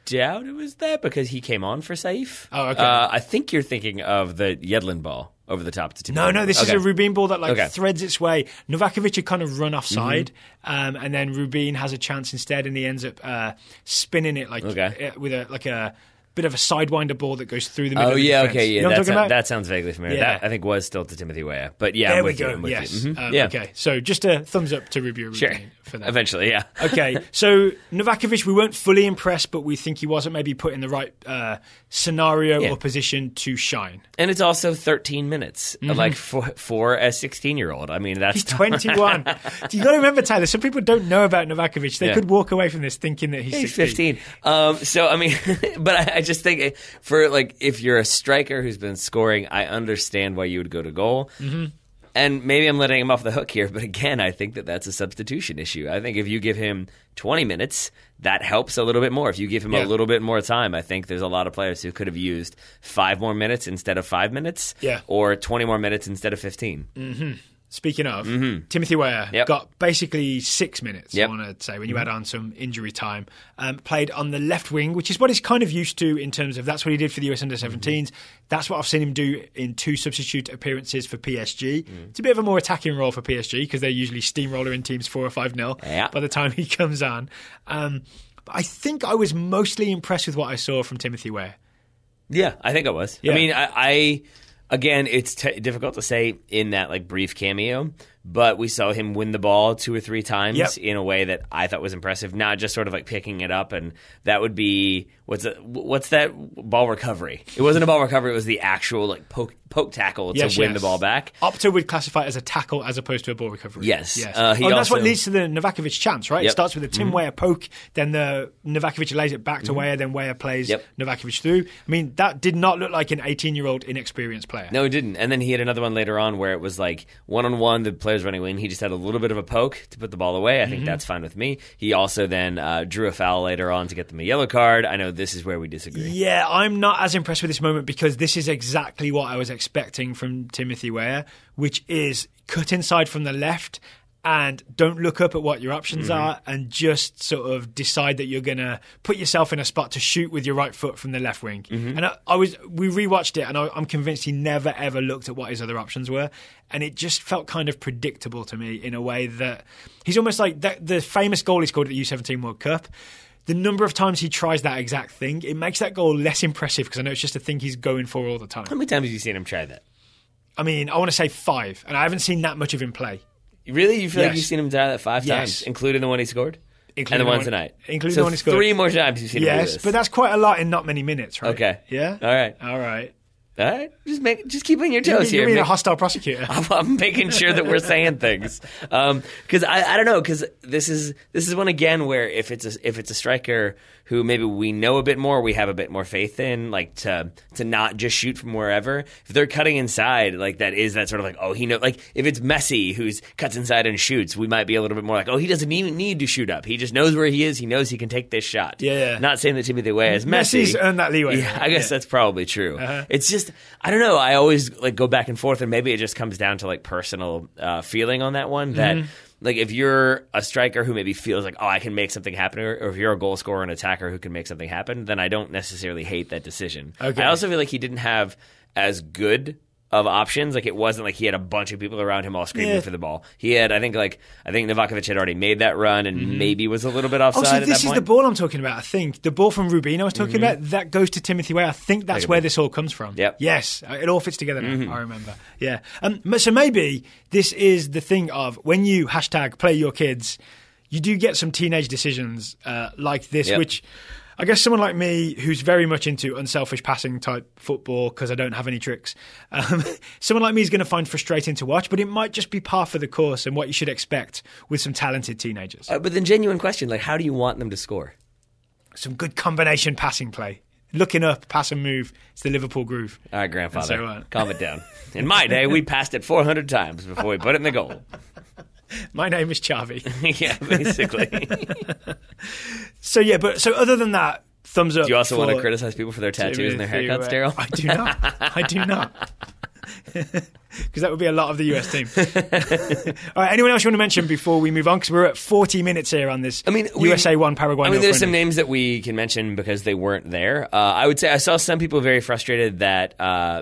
doubt it was that because he came on for Saif. Oh, okay. I think you're thinking of the Yedlin ball over the top. No, this is a Rubin ball that threads its way. Novakovich had kind of run offside, and then Rubin has a chance instead, and he ends up spinning it with a bit of a sidewinder ball that goes through the middle of the defense. You know what I'm talking about? That sounds vaguely familiar. Yeah. That, I think, was still to Timothy Weah. But yeah, there I'm we with go. you. I'm with Yes. you. Okay, so just a thumbs up to Rubio Rubin for that. Eventually, yeah. Okay, so Novakovich, we weren't fully impressed, but we think he wasn't maybe put in the right scenario or position to shine. And it's also 13 minutes, like for a 16-year-old. I mean, that's he's 21. You got to remember, Tyler. Some people don't know about Novakovich. They could walk away from this thinking that he's 15. So I mean, but I just think for if you're a striker who's been scoring, I understand why you would go to goal. And maybe I'm letting him off the hook here, but again, I think that's a substitution issue. I think if you give him 20 minutes, that helps a little bit more. If you give him a little bit more time, I think there's a lot of players who could have used 5 more minutes instead of 5 minutes, or 20 more minutes instead of 15. Speaking of, Timothy Weah got basically 6 minutes, I want to say, when you add on some injury time. Played on the left wing, which is what he's kind of used to in terms of that's what he did for the US Under-17s. That's what I've seen him do in 2 substitute appearances for PSG. It's a bit of a more attacking role for PSG because they're usually steamroller teams 4 or 5-0 by the time he comes on. But I think I was mostly impressed with what I saw from Timothy Weah. Yeah, I think I was. Yeah. I mean, I again, it's difficult to say in that brief cameo, but we saw him win the ball 2 or 3 times in a way that I thought was impressive. Not just sort of picking it up, and that would be what's that ball recovery? It wasn't a ball recovery; it was the actual poke tackle to win the ball back. Opta would classify it as a tackle as opposed to a ball recovery. Yes. That's what leads to the Novakovich chance, right? It starts with a Tim Weah poke, then the Novakovich lays it back to Weah, then Weah plays Novakovich through. I mean, that did not look like an 18-year-old inexperienced player. No, it didn't. And then he had another one later on where it was one-on-one, the player's running wing. He just had a little bit of a poke to put the ball away. I think that's fine with me. He also then drew a foul later on to get them a yellow card. I know this is where we disagree. Yeah, I'm not as impressed with this moment because this is exactly what I was expecting from Timothy Weah, which is cut inside from the left and don't look up at what your options are and just sort of decide that you're going to put yourself in a spot to shoot with your right foot from the left wing. And we rewatched it and I'm convinced he never ever looked at what his other options were, and it just felt kind of predictable to me in a way that he's almost like the famous goal he scored at the U17 World Cup. The number of times he tries that exact thing, it makes that goal less impressive because I know it's just a thing he's going for all the time. How many times have you seen him try that? I mean, I want to say 5, and I haven't seen that much of him play. Really? You feel like you've seen him try that 5 times, including the one he scored? Including and the one tonight? Including the one he scored. 3 more times you've seen him do this. Yes, but that's quite a lot in not many minutes, right? Okay. Yeah? All right. All right. Just keep on your toes here. You're being a hostile prosecutor. I'm making sure that we're saying things because I don't know, because this is one again where if it's a striker who maybe we know a bit more, we have a bit more faith in, to not just shoot from wherever. If they're cutting inside, that is that sort of if it's Messi who's cuts inside and shoots, we might be a little bit more he doesn't even need to shoot up. He just knows where he is. He knows he can take this shot. Yeah. Not saying that Timothy Weah is Messi. Messi's earned that leeway. Yeah, I guess that's probably true. It's just, I don't know. I always go back and forth, and maybe it just comes down to personal feeling on that one. That if you're a striker who maybe feels I can make something happen, or if you're a goal scorer and attacker who can make something happen, then I don't necessarily hate that decision. Okay. I also feel like he didn't have as good of options. It wasn't he had a bunch of people around him all screaming for the ball. He had, I think Novakovich had already made that run and maybe was a little bit offside at that point. This is the ball I'm talking about, I think. The ball from Rubin I was talking about, that goes to Timothy Weah. I think that's where this all comes from. Yep. Yes, it all fits together now, I remember. Yeah. So maybe this is the thing of when you #play your kids, you do get some teenage decisions like this, which I guess someone like me, who's very much into unselfish passing type football because I don't have any tricks, someone like me is going to find frustrating to watch, but it might just be par for the course and what you should expect with some talented teenagers. But then genuine question, like, how do you want them to score? Some good combination passing play. Looking up, pass and move. It's the Liverpool groove. All right, grandfather, calm it down. In my day, we passed it 400 times before we put it in the goal. My name is Chavi. Yeah, basically. So other than that, thumbs up. Do you also want to criticize people for their tattoos and their haircuts, Daryl? I do not. I do not. Because that would be a lot of the US team. All right, anyone else you want to mention before we move on? Because we're at 40 minutes here on this USA 1 Paraguay. There's some names that we can mention because they weren't there. I would say I saw some people very frustrated that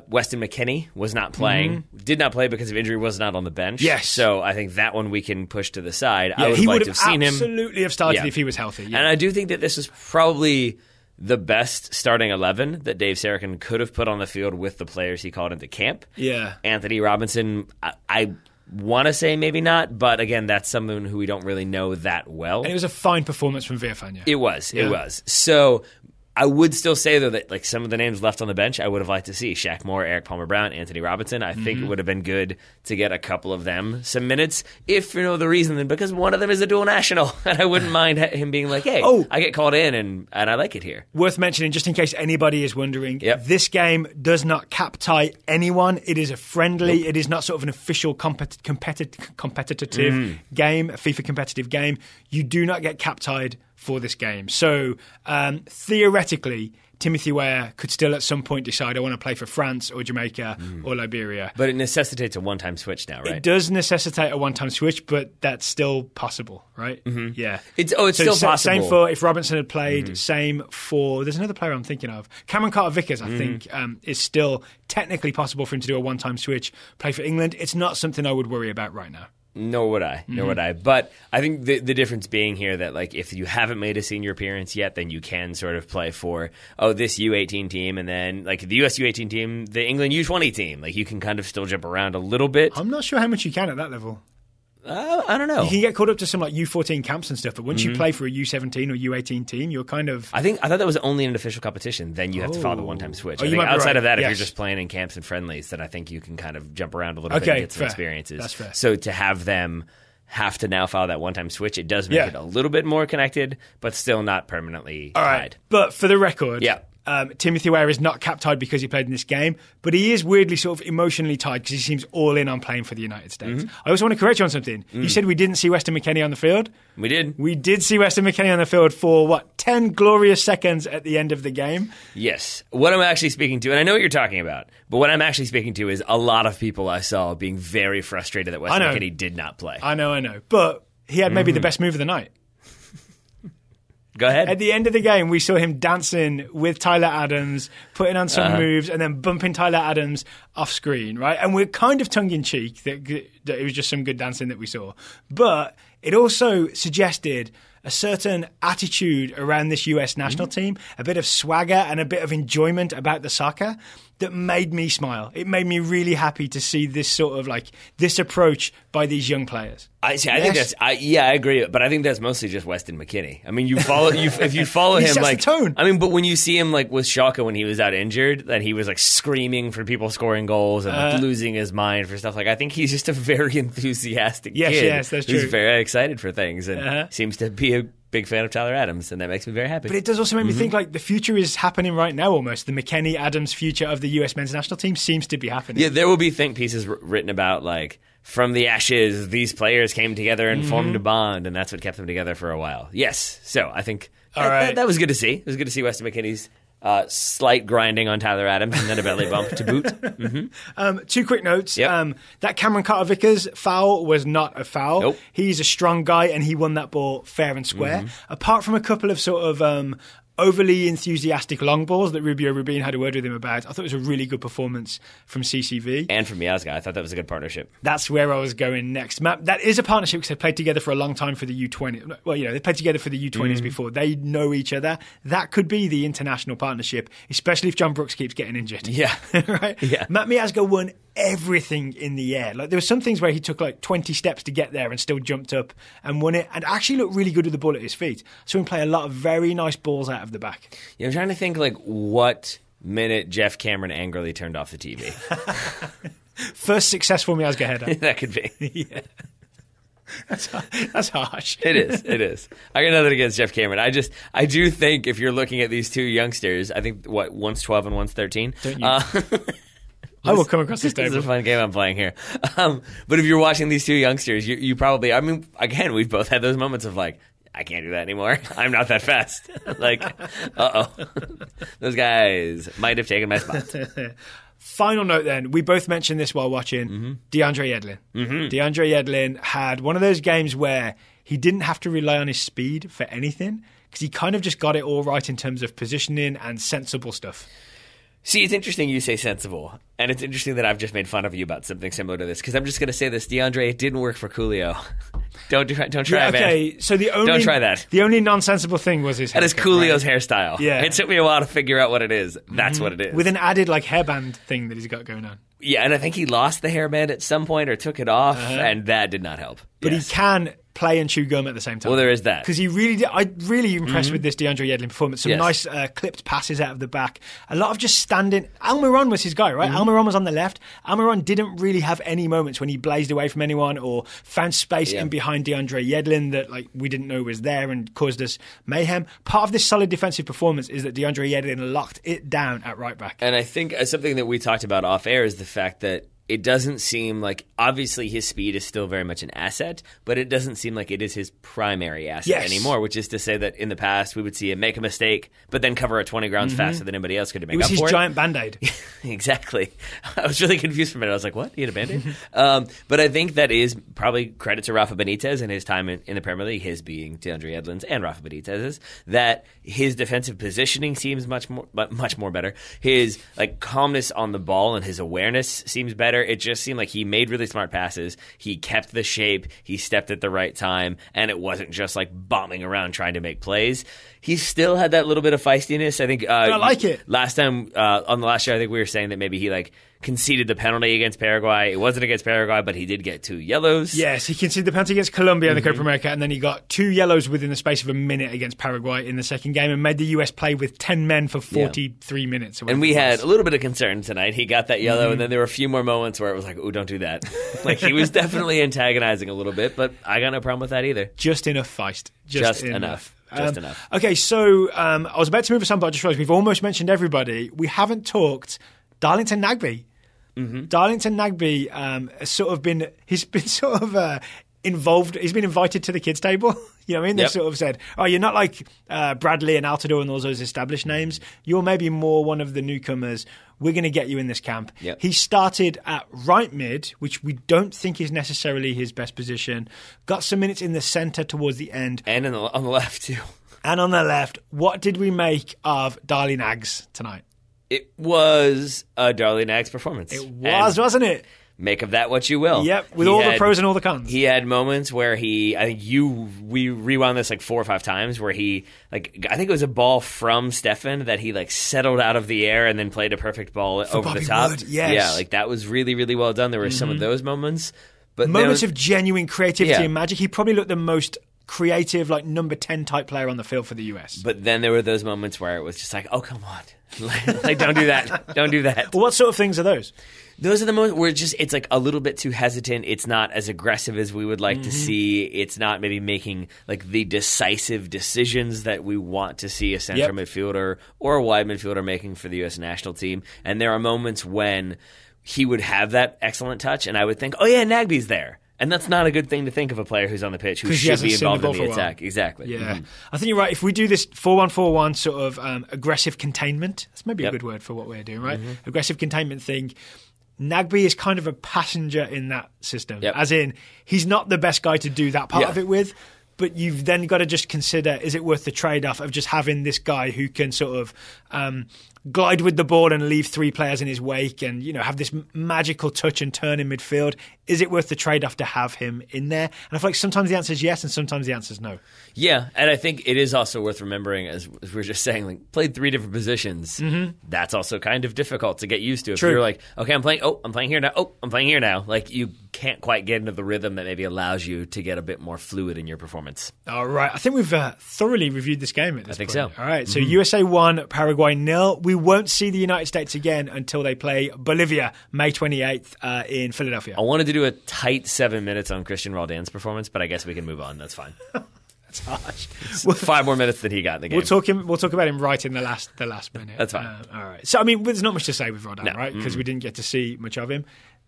Weston McKennie was not playing. Did not play because of injury, was not on the bench. Yes. So I think that one we can push to the side. Yeah, I would he like would to have seen him. Absolutely have started if he was healthy. Yeah. And I do think that this is probably the best starting 11 that Dave Sarachan could have put on the field with the players he called into camp. Yeah. Anthony Robinson, I want to say maybe not, but again, that's someone who we don't really know that well. And it was a fine performance from Villafana. It was. So I would still say, though, that like some of the names left on the bench, I would have liked to see Shaq Moore, Eric Palmer-Brown, Anthony Robinson. I think it would have been good to get a couple of them some minutes, if for no other reason than because one of them is a dual national, and I wouldn't mind him being like, hey, I get called in, and I like it here. Worth mentioning, just in case anybody is wondering, this game does not cap tie anyone. It is a friendly. Nope. It is not sort of an official competitive game, a FIFA competitive game. You do not get cap tied for this game. So theoretically, Timothy Weah could still at some point decide I want to play for France or Jamaica or Liberia. But it necessitates a one-time switch now, right? It does necessitate a one-time switch, but that's still possible, right? Mm-hmm. Yeah. It's still possible. Same for if Robinson had played, same for, there's another player I'm thinking of. Cameron Carter-Vickers, I think, is still technically possible for him to do a one-time switch, play for England. It's not something I would worry about right now. Nor would I. But I think the difference being here that like if you haven't made a senior appearance yet, then you can sort of play for this U18 team, and then like the US U18 team, the England U20 team. Like you can kind of still jump around a little bit. I'm not sure how much you can at that level. I don't know. You can get caught up to some like U14 camps and stuff, but once you play for a U17 or U18 team, you're kind of... I thought that was only an official competition. Then you have to follow the one-time switch. I think outside of that, if you're just playing in camps and friendlies, then I think you can kind of jump around a little bit and get some experiences. That's fair. So to have them have to now follow that one-time switch, it does make it a little bit more connected, but still not permanently tied. Right. But for the record... Timothy Weah is not cap tied because he played in this game, but he is weirdly sort of emotionally tied because he seems all in on playing for the United States. I also want to correct you on something. You said we didn't see Weston McKennie on the field. We did. We did see Weston McKennie on the field for, 10 glorious seconds at the end of the game? Yes. What I'm actually speaking to, and I know what you're talking about, but what I'm actually speaking to is a lot of people I saw being very frustrated that Weston McKennie did not play. I know. But he had maybe the best move of the night. Go ahead. At the end of the game, we saw him dancing with Tyler Adams, putting on some moves, and then bumping Tyler Adams off screen, right? And we're kind of tongue-in-cheek that it was just some good dancing that we saw. But it also suggested a certain attitude around this US national team, a bit of swagger and a bit of enjoyment about the soccer that made me smile. It made me really happy to see this sort of this approach by these young players. I think that's I agree, but I think that's mostly just Weston McKennie. I mean, if you follow him, sets the tone. I mean, but when you see him with Schalke when he was out injured, that he was screaming for people scoring goals and losing his mind for stuff. I think he's just a very enthusiastic kid. Yes, that's true. He's very excited for things and seems to be a big fan of Tyler Adams, and that makes me very happy. But it does also make me think the future is happening right now almost. The McKennie-Adams future of the US men's national team seems to be happening. Yeah, there will be think pieces written about from the ashes, these players came together and formed a bond, and that's what kept them together for a while. Yes. So I think that was good to see. It was good to see Weston McKennie's slight grinding on Tyler Adams and then a belly bump to boot. Two quick notes. Yep. That Cameron Carter-Vickers foul was not a foul. Nope. He's a strong guy and he won that ball fair and square. Apart from a couple of sort of overly enthusiastic long balls that Rubio Rubin had a word with him about, I thought it was a really good performance from CCV. And from Miazga. I thought that was a good partnership. That's where I was going next. Matt, that is a partnership because they played together for a long time for the U20. Well, they played together for the U20s before. They know each other. That could be the international partnership, especially if John Brooks keeps getting injured. Yeah. Right? Yeah. Matt Miazga won everything in the air. Like there were some things where he took like 20 steps to get there and still jumped up and won it and actually looked really good with the ball at his feet. So he play a lot of very nice balls out of the back. Yeah, I'm trying to think like what minute Jeff Cameron angrily turned off the TV. First successful Miazga header. That could be. Yeah. That's harsh. It is. I got nothing against Jeff Cameron. I do think if you're looking at these two youngsters, I think one's 12 and one's 13. Don't you? I will come across this table. This is a fun game I'm playing here. But if you're watching these two youngsters, you probably, I mean, again, we've both had those moments of like, I can't do that anymore. I'm not that fast. Like, those guys might have taken my spot. Final note then, we both mentioned this while watching DeAndre Yedlin. DeAndre Yedlin had one of those games where he didn't have to rely on his speed for anything because he kind of just got it all right in terms of positioning and sensible stuff. See, it's interesting you say sensible, and it's interesting that I've just made fun of you about something similar to this, because I'm just going to say this, DeAndre, it didn't work for Coolio. Don't try it, okay, man. So don't try that. The only nonsensible thing was his haircut. That is Coolio's hairstyle. Yeah. It took me a while to figure out what it is. That's what it is. With an added like hairband thing that he's got going on. Yeah, and I think he lost the hairband at some point or took it off, and that did not help. But he can play and chew gum at the same time. Well, there is that. Because he really did. I'm really impressed with this DeAndre Yedlin performance. Some nice clipped passes out of the back. A lot of just standing. Almiron was his guy, right? Almiron was on the left. Almiron didn't really have any moments when he blazed away from anyone or found space in behind DeAndre Yedlin that like we didn't know was there and caused us mayhem. Part of this solid defensive performance is that DeAndre Yedlin locked it down at right back. And I think something that we talked about off air is the fact that it doesn't seem like, obviously his speed is still very much an asset, but it doesn't seem like it is his primary asset anymore, which is to say that in the past we would see him make a mistake, but then cover it 20 grounds faster than anybody else could to make up for it. It was his giant Band-Aid. Exactly. I was really confused for a minute. I was like, what? He had a Band-Aid? But I think that is probably credit to Rafa Benitez and his time in the Premier League, his being DeAndre Yedlin's and Rafa Benitez's, that his defensive positioning seems much more better. His like calmness on the ball and his awareness seems better. It just seemed like he made really smart passes. He kept the shape. He stepped at the right time. And it wasn't just like bombing around trying to make plays. He still had that little bit of feistiness. I think I like it. Last time on the last show, I think we were saying that maybe he like conceded the penalty against Paraguay. It wasn't against Paraguay, but he did get 2 yellows. Yes, he conceded the penalty against Colombia in the Copa America, and then he got 2 yellows within the space of a minute against Paraguay in the second game and made the US play with 10 men for 43 minutes. And we had a little bit of concern tonight. He got that yellow, and then there were a few more moments where it was like, oh, don't do that. Like he was definitely antagonizing a little bit, but I got no problem with that either. Just enough feist. Just enough. Just enough. Okay, so I was about to move us on, but I just realized we've almost mentioned everybody. We haven't talked Darlington Nagbe. Darlington Nagbe he's been sort of involved. He's been invited to the kids' table. You know what I mean? They've sort of said, oh, you're not like Bradley and Altidore and all those established names. You're maybe more one of the newcomers. We're going to get you in this camp. Yep. He started at right mid, which we don't think is necessarily his best position. Got some minutes in the centre towards the end. And on the left, too. And on the left. What did we make of Darley Nags tonight? It was a Darley Nags performance. It was, wasn't it? Make of that what you will. Yep, with all the pros and all the cons. He had moments where we rewound this like 4 or 5 times where he, like, I think it was a ball from Stefan that he like settled out of the air and then played a perfect ball over Bobby the top. Wood, yes. Yeah, like that was really, really well done. There were some of those moments. But moments of genuine creativity and magic. He probably looked the most creative, like number 10 type player on the field for the US. But then there were those moments where it was just like, oh, come on. Like, don't do that. Don't do that. Well, what sort of things are those? Those are the moments where it's like a little bit too hesitant. It's not as aggressive as we would like to see. It's not maybe making like the decisive decisions that we want to see a central midfielder or a wide midfielder making for the U.S. national team. And there are moments when he would have that excellent touch, and I would think, oh yeah, Nagbe's there. And that's not a good thing to think of a player who's on the pitch who should be involved in the attack. Exactly. Yeah. I think you're right. If we do this 4-1-4-1 sort of aggressive containment, that's maybe a good word for what we're doing, right? Aggressive containment thing. Nagbe is kind of a passenger in that system. As in, he's not the best guy to do that part of it with, but you've then got to just consider, is it worth the trade-off of just having this guy who can sort of glide with the ball and leave 3 players in his wake and, have this magical touch and turn in midfield? Is it worth the trade-off to have him in there? And I feel like sometimes the answer is yes and sometimes the answer is no. Yeah, and I think it is also worth remembering, as we were just saying, like, played 3 different positions. That's also kind of difficult to get used to. If you're like, okay, I'm playing here now. Oh, I'm playing here now. Like, you can't quite get into the rhythm that maybe allows you to get a bit more fluid in your performance. All right. I think we've thoroughly reviewed this game at this point. I think so. All right. So USA 1, Paraguay 0. We won't see the United States again until they play Bolivia May 28th in Philadelphia. I wanted to do a tight 7 minutes on Christian Roldan's performance, but I guess we can move on. That's fine. That's harsh. 5 more minutes than he got in the game. We'll talk about him right in the last minute. That's fine. All right. So, I mean, there's not much to say with Roldan, right? Because we didn't get to see much of him.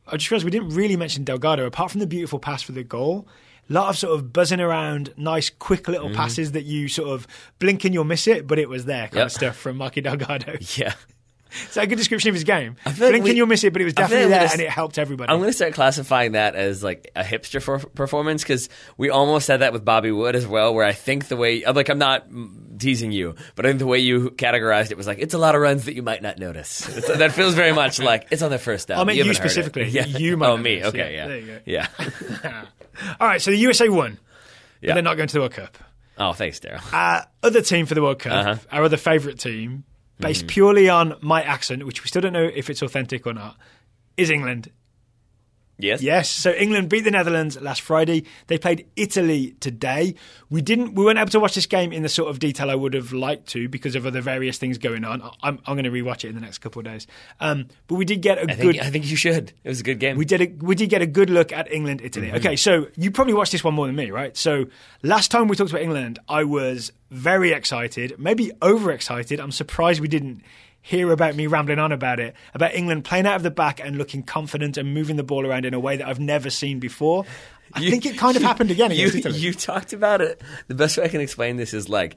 I just realized we didn't really mention Delgado, apart from the beautiful pass for the goal. A lot of sort of buzzing around, nice, quick little passes that you sort of blink and you'll miss it, but it was there kind of stuff from Marky Delgado. Yeah. Is that a good description of his game? Blink and you'll miss it, but it was definitely there and it helped everybody. I'm going to start classifying that as like a hipster performance, because we almost had that with Bobby Wood as well, where I think the way, like, I'm not teasing you, but I think the way you categorized it was like, it's a lot of runs that you might not notice. That feels very much like it's on their first down. I meant you specifically. Yeah. You might me. Notice. Okay, yeah. There you go. Yeah. All right, so the USA won, but they're not going to the World Cup. Oh, thanks, Daryl. Other team for the World Cup, our other favourite team, based purely on my accent, which we still don't know if it's authentic or not, is England. Yes. Yes. So England beat the Netherlands last Friday. They played Italy today. We weren't able to watch this game in the sort of detail I would have liked to because of other various things going on. I'm going to rewatch it in the next couple of days. But we did get I think you should. It was a good game. We did get a good look at England, Italy. Okay, so you probably watched this one more than me, right? So last time we talked about England, I was very excited, maybe overexcited. I'm surprised we didn't hear about me rambling on about England playing out of the back and looking confident and moving the ball around in a way that I've never seen before. I think it kind of happened again against Italy. You talked about it. The best way I can explain this is like,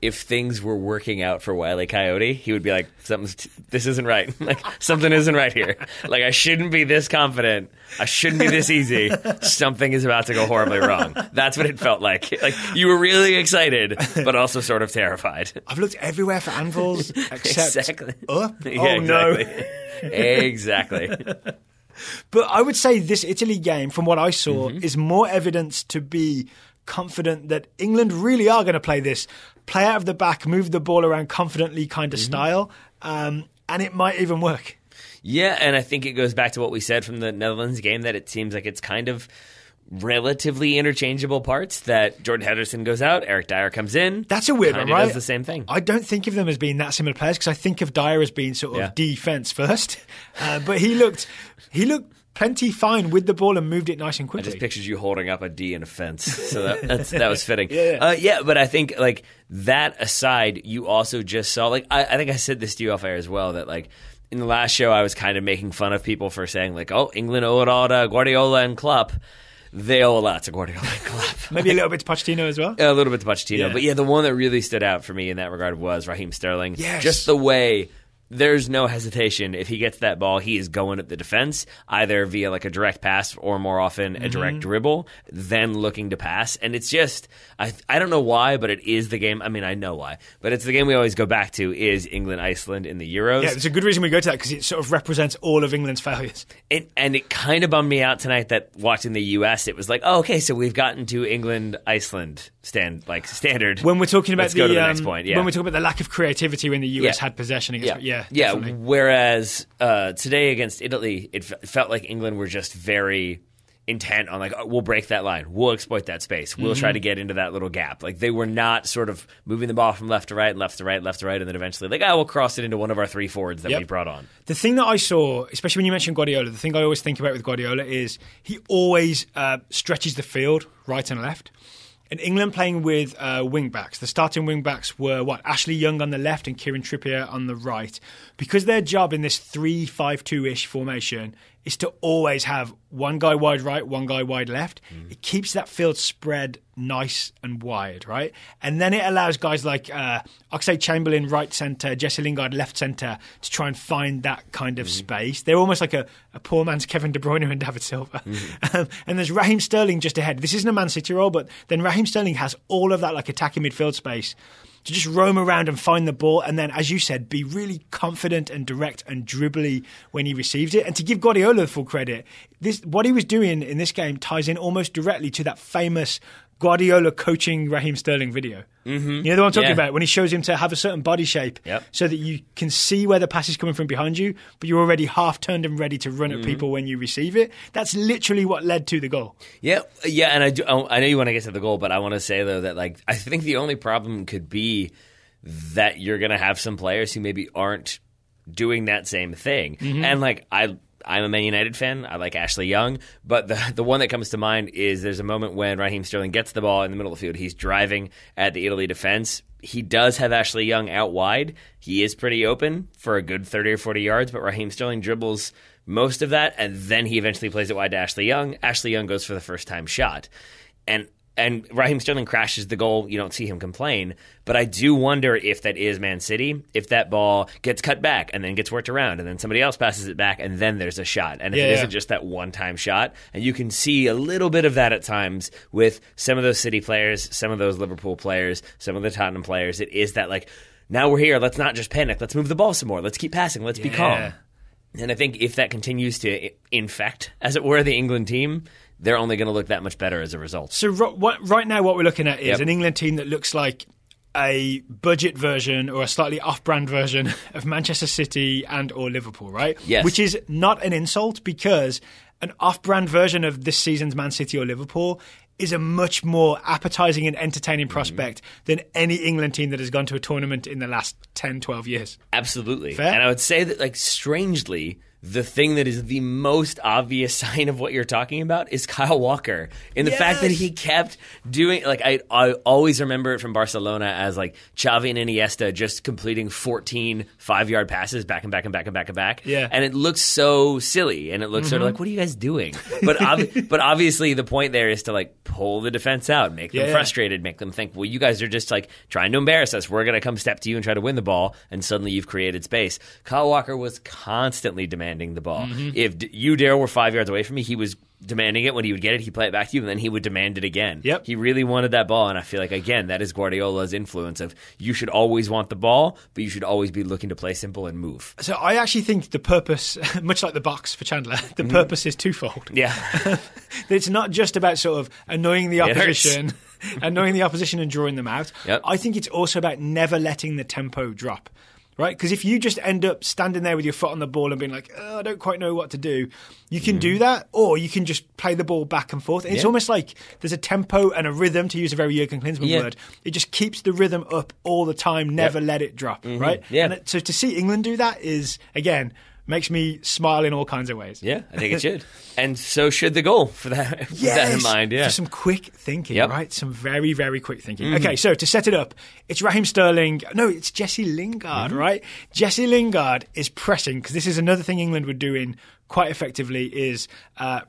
if things were working out for Wile E. Coyote, he would be like, this isn't right. Like, something isn't right here. Like, I shouldn't be this confident. I shouldn't be this easy. Something is about to go horribly wrong. That's what it felt like. Like, you were really excited, but also sort of terrified. I've looked everywhere for anvils except up. Yeah, oh, exactly. no. Exactly. But I would say this Italy game, from what I saw, is more evidence to be confident that England really are going to play out of the back, move the ball around confidently kind of style, and it might even work. Yeah, and I think it goes back to what we said from the Netherlands game, that it seems like it's kind of relatively interchangeable parts, that Jordan Henderson goes out, Eric Dyer comes in. That's a weird one, right? Does the same thing. I don't think of them as being that similar players, because I think of Dyer as being sort of defence first. But he looked plenty fine with the ball and moved it nice and quickly. I just pictured you holding up a D in a fence, so that was fitting. Yeah. But I think, like, that aside, you also just saw, like, I think I said this to you off air as well, that, like, in the last show I was kind of making fun of people for saying, like, oh, England owe it all to Guardiola and Klopp. They owe a lot to Guardiola and Klopp. Maybe a little bit to Pochettino as well? A little bit to Pochettino. Yeah. But yeah, the one that really stood out for me in that regard was Raheem Sterling. Yes. Just the way, there's no hesitation. If he gets that ball, he is going at the defense, either via like a direct pass or more often a direct dribble, then looking to pass. And it's just, I don't know why, but it is the game. I mean, I know why, but it's the game we always go back to, is England-Iceland in the Euros. Yeah, there's a good reason we go to that, because it sort of represents all of England's failures. And it kind of bummed me out tonight that watching the US, it was like, oh, okay, so we've gotten to England-Iceland standard. When we're talking about go to the next point, when we're talking about the lack of creativity when the US had possession against, definitely. Whereas today against Italy, it felt like England were just very intent on, like, oh, we'll break that line, we'll exploit that space, we'll try to get into that little gap. Like, they were not sort of moving the ball from left to right, left to right, left to right, and then eventually, like, we'll cross it into one of our 3 forwards that we brought on. The thing that I saw, especially when you mentioned Guardiola, the thing I always think about with Guardiola is he always stretches the field right and left. And England playing with wing-backs. The starting wing-backs were, Ashley Young on the left and Kieran Trippier on the right. Because their job in this 3-5-2-ish formation is to always have one guy wide right, one guy wide left. It keeps that field spread nice and wide, right? And then it allows guys like Oxlade-Chamberlain right centre, Jesse Lingard left centre to try and find that kind of space. They're almost like a poor man's Kevin De Bruyne and David Silva. And there's Raheem Sterling just ahead. This isn't a Man City role, but then Raheem Sterling has all of that like attacking midfield space to just roam around and find the ball, and then, as you said, be really confident and direct and dribbly when he receives it. And to give Guardiola full credit, what he was doing in this game ties in almost directly to that famous Guardiola coaching Raheem Sterling video. You know the one I'm talking about, when he shows him to have a certain body shape so that you can see where the pass is coming from behind you, but you're already half turned and ready to run at people when you receive it. That's literally what led to the goal. Yeah, and I know you want to get to the goal, but I want to say, though, that like I think the only problem could be that you're going to have some players who maybe aren't doing that same thing. And like I'm a Man United fan. I like Ashley Young. But the one that comes to mind is there's a moment when Raheem Sterling gets the ball in the middle of the field. He's driving at the Italy defense. He does have Ashley Young out wide. He is pretty open for a good 30 or 40 yards, but Raheem Sterling dribbles most of that, and then he eventually plays it wide to Ashley Young. Ashley Young goes for the first-time shot. And Raheem Sterling crashes the goal. You don't see him complain. But I do wonder if that is Man City, if that ball gets cut back and then gets worked around and then somebody else passes it back and then there's a shot. And if it isn't just that one-time shot, and you can see a little bit of that at times with some of those City players, some of those Liverpool players, some of the Tottenham players. It is that like, now we're here. Let's not just panic. Let's move the ball some more. Let's keep passing. Let's be calm. And I think if that continues to infect, as it were, the England team, they're only going to look that much better as a result. So right now what we're looking at is an England team that looks like a budget version or a slightly off-brand version of Manchester City and or Liverpool, right? Yes. Which is not an insult, because an off-brand version of this season's Man City or Liverpool is a much more appetizing and entertaining prospect than any England team that has gone to a tournament in the last 10, 12 years. Absolutely. Fair? And I would say that, like, strangely, the thing that is the most obvious sign of what you're talking about is Kyle Walker. In the fact that he kept doing, like, I always remember it from Barcelona as, like, Xavi and Iniesta just completing 14 5-yard passes back and back and back and back and back. Yeah. And it looks so silly. And it looks sort of like, what are you guys doing? But but obviously the point there is to, like, pull the defense out, make them frustrated, make them think, well, you guys are just, like, trying to embarrass us. We're going to come step to you and try to win the ball. And suddenly you've created space. Kyle Walker was constantly demanding the ball. If you, Daryl, were 5 yards away from me, he was demanding it. When he would get it, he'd play it back to you, and then he would demand it again. Yep. He really wanted that ball, and I feel like, again, that is Guardiola's influence of you should always want the ball, but you should always be looking to play simple and move. So I actually think the purpose, much like the box for Chandler, the purpose is twofold. Yeah. It's not just about sort of annoying the opposition, and drawing them out. Yep. I think it's also about never letting the tempo drop. Right? Because if you just end up standing there with your foot on the ball and being like, I don't quite know what to do, you can do that, or you can just play the ball back and forth. And it's almost like there's a tempo and a rhythm, to use a very Jurgen Klinsmann word. It just keeps the rhythm up all the time, never let it drop, right? Yeah. And so to see England do that is, again, makes me smile in all kinds of ways. Yeah, I think it should. And so should the goal, for that, with that in mind. Yeah. For some quick thinking, right? Some very, very quick thinking. Okay, so to set it up, it's Raheem Sterling. No, it's Jesse Lingard, right? Jesse Lingard is pressing, because this is another thing England would do in quite effectively, is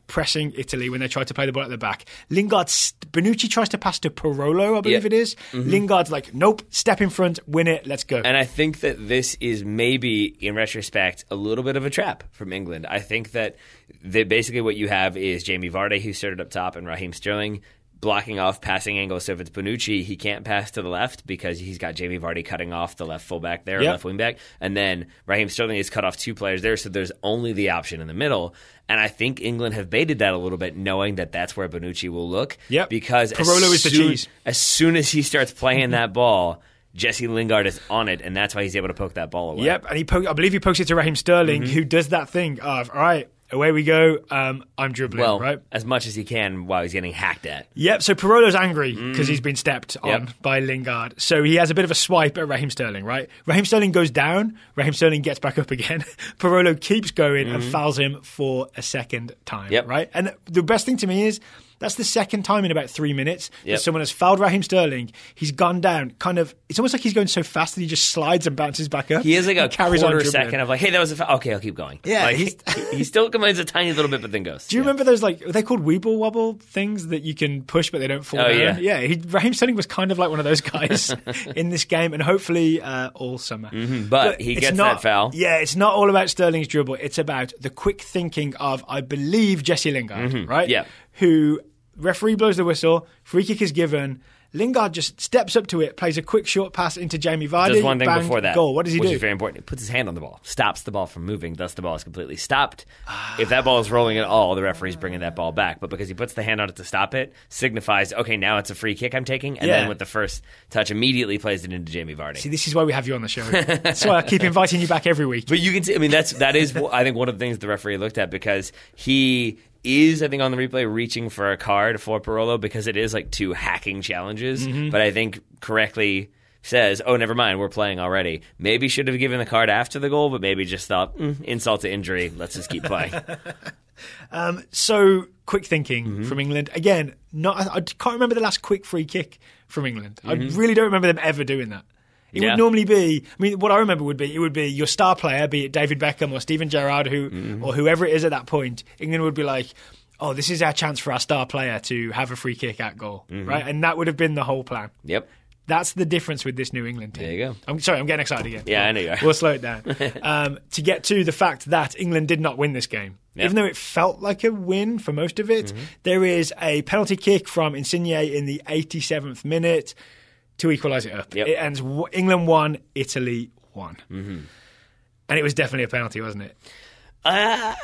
pressing Italy when they try to play the ball at the back. Bonucci tries to pass to Parolo, I believe it is. Lingard's like, nope, step in front, win it, let's go. And I think that this is maybe, in retrospect, a little bit of a trap from England. I think that basically what you have is Jamie Vardy, who started up top, and Raheem Sterling blocking off passing angles. So if it's Bonucci, he can't pass to the left because he's got Jamie Vardy cutting off the left fullback there, left wing back. And then Raheem Sterling has cut off two players there, so there's only the option in the middle. And I think England have baited that a little bit, knowing that that's where Bonucci will look. Yep. Because Parolo is the cheese. As soon as he starts playing that ball, Jesse Lingard is on it, and that's why he's able to poke that ball away. Yep, and I believe he pokes it to Raheem Sterling, who does that thing of, all right, away we go, I'm dribbling, right? As much as he can while he's getting hacked at. Yep, so Parolo's angry because he's been stepped on by Lingard. So he has a bit of a swipe at Raheem Sterling, right? Raheem Sterling goes down, Raheem Sterling gets back up again. Parolo keeps going and fouls him for a second time, right? And the best thing to me is, That's the second time in about 3 minutes that someone has fouled Raheem Sterling. He's gone down, it's almost like he's going so fast that he just slides and bounces back up. He has like a quarter on second of like, hey, that was a foul. Okay, I'll keep going. Yeah. Like, he still commands a tiny little bit, but then goes. Do you remember those, like, are they called Weeble Wobble things that you can push but they don't fall down? Yeah. Raheem Sterling was kind of like one of those guys in this game, and hopefully all summer. But he gets that foul. Yeah, it's not all about Sterling's dribble. It's about the quick thinking of, I believe, Jesse Lingard, right? Yeah. Who, referee blows the whistle, free kick is given, Lingard just steps up to it, plays a quick short pass into Jamie Vardy. Does one thing before that. Goal. What does he do? Which is very important. He puts his hand on the ball, stops the ball from moving, thus the ball is completely stopped. If that ball is rolling at all, the referee's bringing that ball back. But because he puts the hand on it to stop it, signifies, okay, now it's a free kick I'm taking. And then with the first touch, immediately plays it into Jamie Vardy. See, this is why we have you on the show. That's why I keep inviting you back every week. But you can see, I mean, that is, I think, one of the things the referee looked at, because he is, I think, on the replay reaching for a card for Parolo because it is like 2 hacking challenges. But I think correctly says, oh, never mind, we're playing already. Maybe should have given the card after the goal, but maybe just thought, insult to injury, let's just keep playing. So, quick thinking from England. Again, I can't remember the last quick free kick from England. I really don't remember them ever doing that. It would normally be, I mean, what I remember would be, it would be your star player, be it David Beckham or Steven Gerrard, or whoever it is at that point. England would be like, oh, this is our chance for our star player to have a free kick at goal, right? And that would have been the whole plan. Yep. That's the difference with this New England team. There you go. I'm sorry, I'm getting excited again. Yeah, I know you are. We'll slow it down. To get to the fact that England did not win this game. Yep. Even though it felt like a win for most of it, there is a penalty kick from Insigne in the 87th minute to equalise it up. Yep. It ends England 1, Italy 1. And it was definitely a penalty, wasn't it?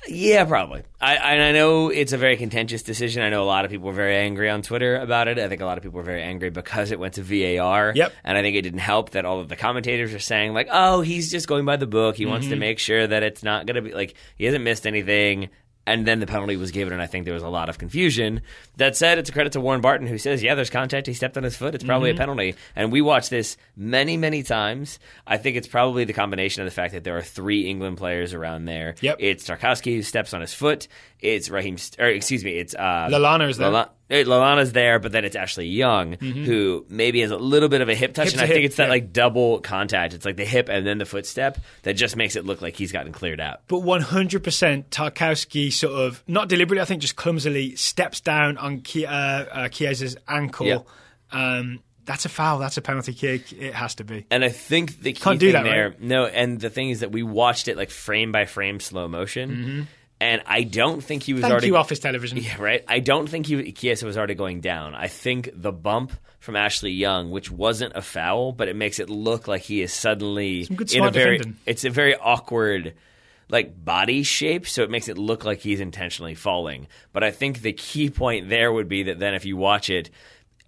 Yeah, probably. I know it's a very contentious decision. I know a lot of people were very angry on Twitter about it. I think a lot of people were very angry because it went to VAR. Yep. And I think it didn't help that all of the commentators are saying, like, oh, he's just going by the book. He wants to make sure that it's not going to be, like, he hasn't missed anything. And then the penalty was given, and I think there was a lot of confusion. That said, it's a credit to Warren Barton, who says, yeah, there's contact. He stepped on his foot. It's probably a penalty. And we watched this many, many times. I think it's probably the combination of the fact that there are 3 England players around there. Yep. It's Tarkowski who steps on his foot. It's it's Lallana's there. Lallana's there, but then it's Ashley Young, who maybe has a little bit of a hip touch, and I think it's that like double contact. It's like the hip and then the footstep that just makes it look like he's gotten cleared out. But 100% Tarkowski sort of, not deliberately, I think just clumsily, steps down on Chiesa's ankle. Yep. That's a foul. That's a penalty kick. It has to be. And I think the key thing there, right? No, and the thing is that we watched it like frame by frame slow motion. And I don't think he was Thank you, Office Television. Yeah, right. I don't think Chiesa was already going down. I think the bump from Ashley Young, which wasn't a foul, but it makes it look like he is suddenly in a very. It's a very awkward, like, body shape, so it makes it look like he's intentionally falling. But I think the key point there would be that then if you watch it,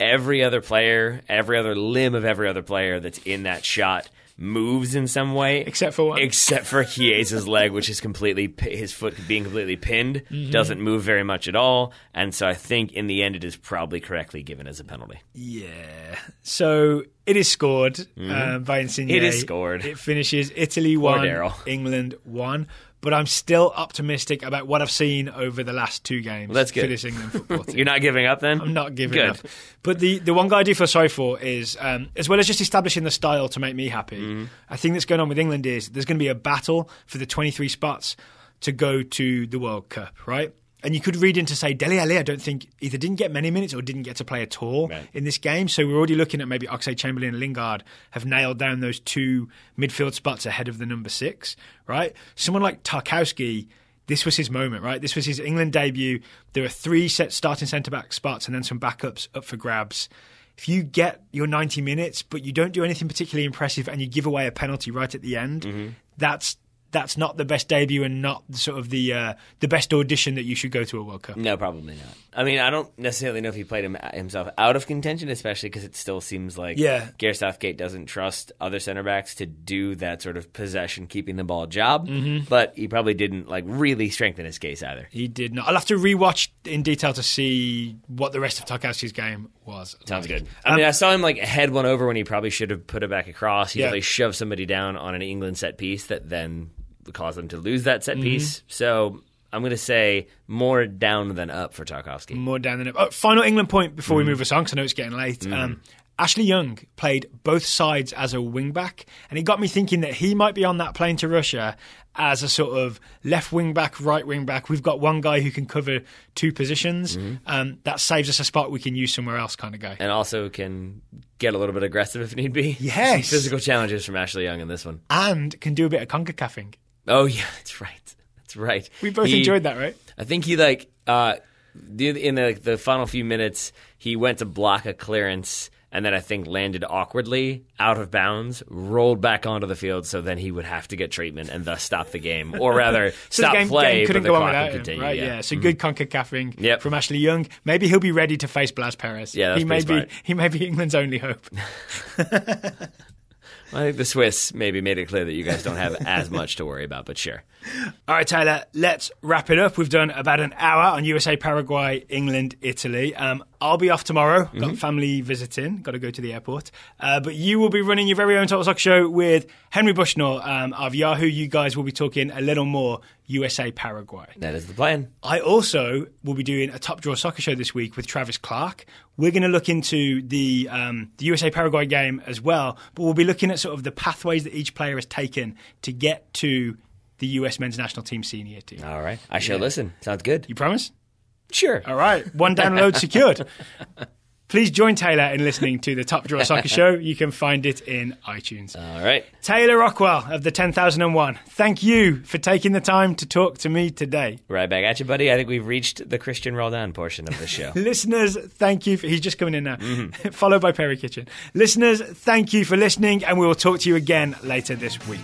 every other player, every other limb of every other player that's in that shot moves in some way, except for one. Except for Chiesa's leg, which is completely, his foot being completely pinned, doesn't move very much at all, and so I think in the end it is probably correctly given as a penalty. Yeah. So it is scored by Insigne. It is scored. It finishes Italy 1, England 1. But I'm still optimistic about what I've seen over the last 2 games for this England football team. You're not giving up then? I'm not giving up. But the one guy I do feel sorry for is, as well as just establishing the style to make me happy, I think that's going on with England is there's going to be a battle for the 23 spots to go to the World Cup, right? And you could read into say Dele Alli, I don't think either didn't get many minutes or didn't get to play at all in this game. So we're already looking at maybe Oxlade-Chamberlain and Lingard have nailed down those 2 midfield spots ahead of the number 6, right? Someone like Tarkowski, this was his moment, right? This was his England debut. There are 3 starting centre-back spots and then some backups up for grabs. If you get your 90 minutes but you don't do anything particularly impressive and you give away a penalty right at the end, that's not the best debut and not sort of the best audition that you should go to a World Cup. No, probably not. I mean, I don't necessarily know if he played himself out of contention, especially because it still seems like Gareth Southgate doesn't trust other center backs to do that sort of possession, keeping the ball job. But he probably didn't like really strengthen his case either. He did not. I'll have to rewatch in detail to see what the rest of Tarkowski's game was. Sounds good. I mean, I saw him like head one over when he probably should have put it back across. He really shoved somebody down on an England set piece that then caused them to lose that set piece. So I'm going to say more down than up for Tarkowski. More down than up. Oh, final England point before we move us on, because I know it's getting late. Ashley Young played both sides as a wing-back, and it got me thinking that he might be on that plane to Russia as a sort of left wing-back, right wing-back. We've got one guy who can cover two positions. That saves us a spot we can use somewhere else kind of guy. And also can get a little bit aggressive if need be. Yes. Some physical challenges from Ashley Young in this one. And can do a bit of CONCACAFing. Oh, yeah, that's right. That's right. We both enjoyed that, right? I think he, in the final few minutes, he went to block a clearance and then I think landed awkwardly out of bounds, rolled back onto the field, so then he would have to get treatment and thus stop the game. Or rather, stop play, but the clock would continue. Right, yeah. So good CONCACAFing from Ashley Young. Maybe he'll be ready to face Blas Perez. Yeah, that's he may be England's only hope. I think the Swiss maybe made it clear that you guys don't have as much to worry about, but sure. All right, Taylor, let's wrap it up. We've done about an hour on USA, Paraguay, England, Italy. I'll be off tomorrow. Got family visiting. Got to go to the airport. But you will be running your very own Total Soccer show with Henry Bushnell of Yahoo. You guys will be talking a little more USA, Paraguay. That is the plan. I also will be doing a Top Draw Soccer show this week with Travis Clark. We're going to look into the USA, Paraguay game as well, but we'll be looking at sort of the pathways that each player has taken to get to the US men's national team senior team. All right. I shall listen. Sounds good. You promise? Sure. All right. One download secured. Please join Taylor in listening to the Top Draw Soccer Show. You can find it in iTunes. All right. Taylor Rockwell of the 10,001. Thank you for taking the time to talk to me today. Right back at you, buddy. I think we've reached the Christian Roldan portion of the show. Listeners, thank you. He's just coming in now. Followed by Perry Kitchen. Listeners, thank you for listening, and we will talk to you again later this week.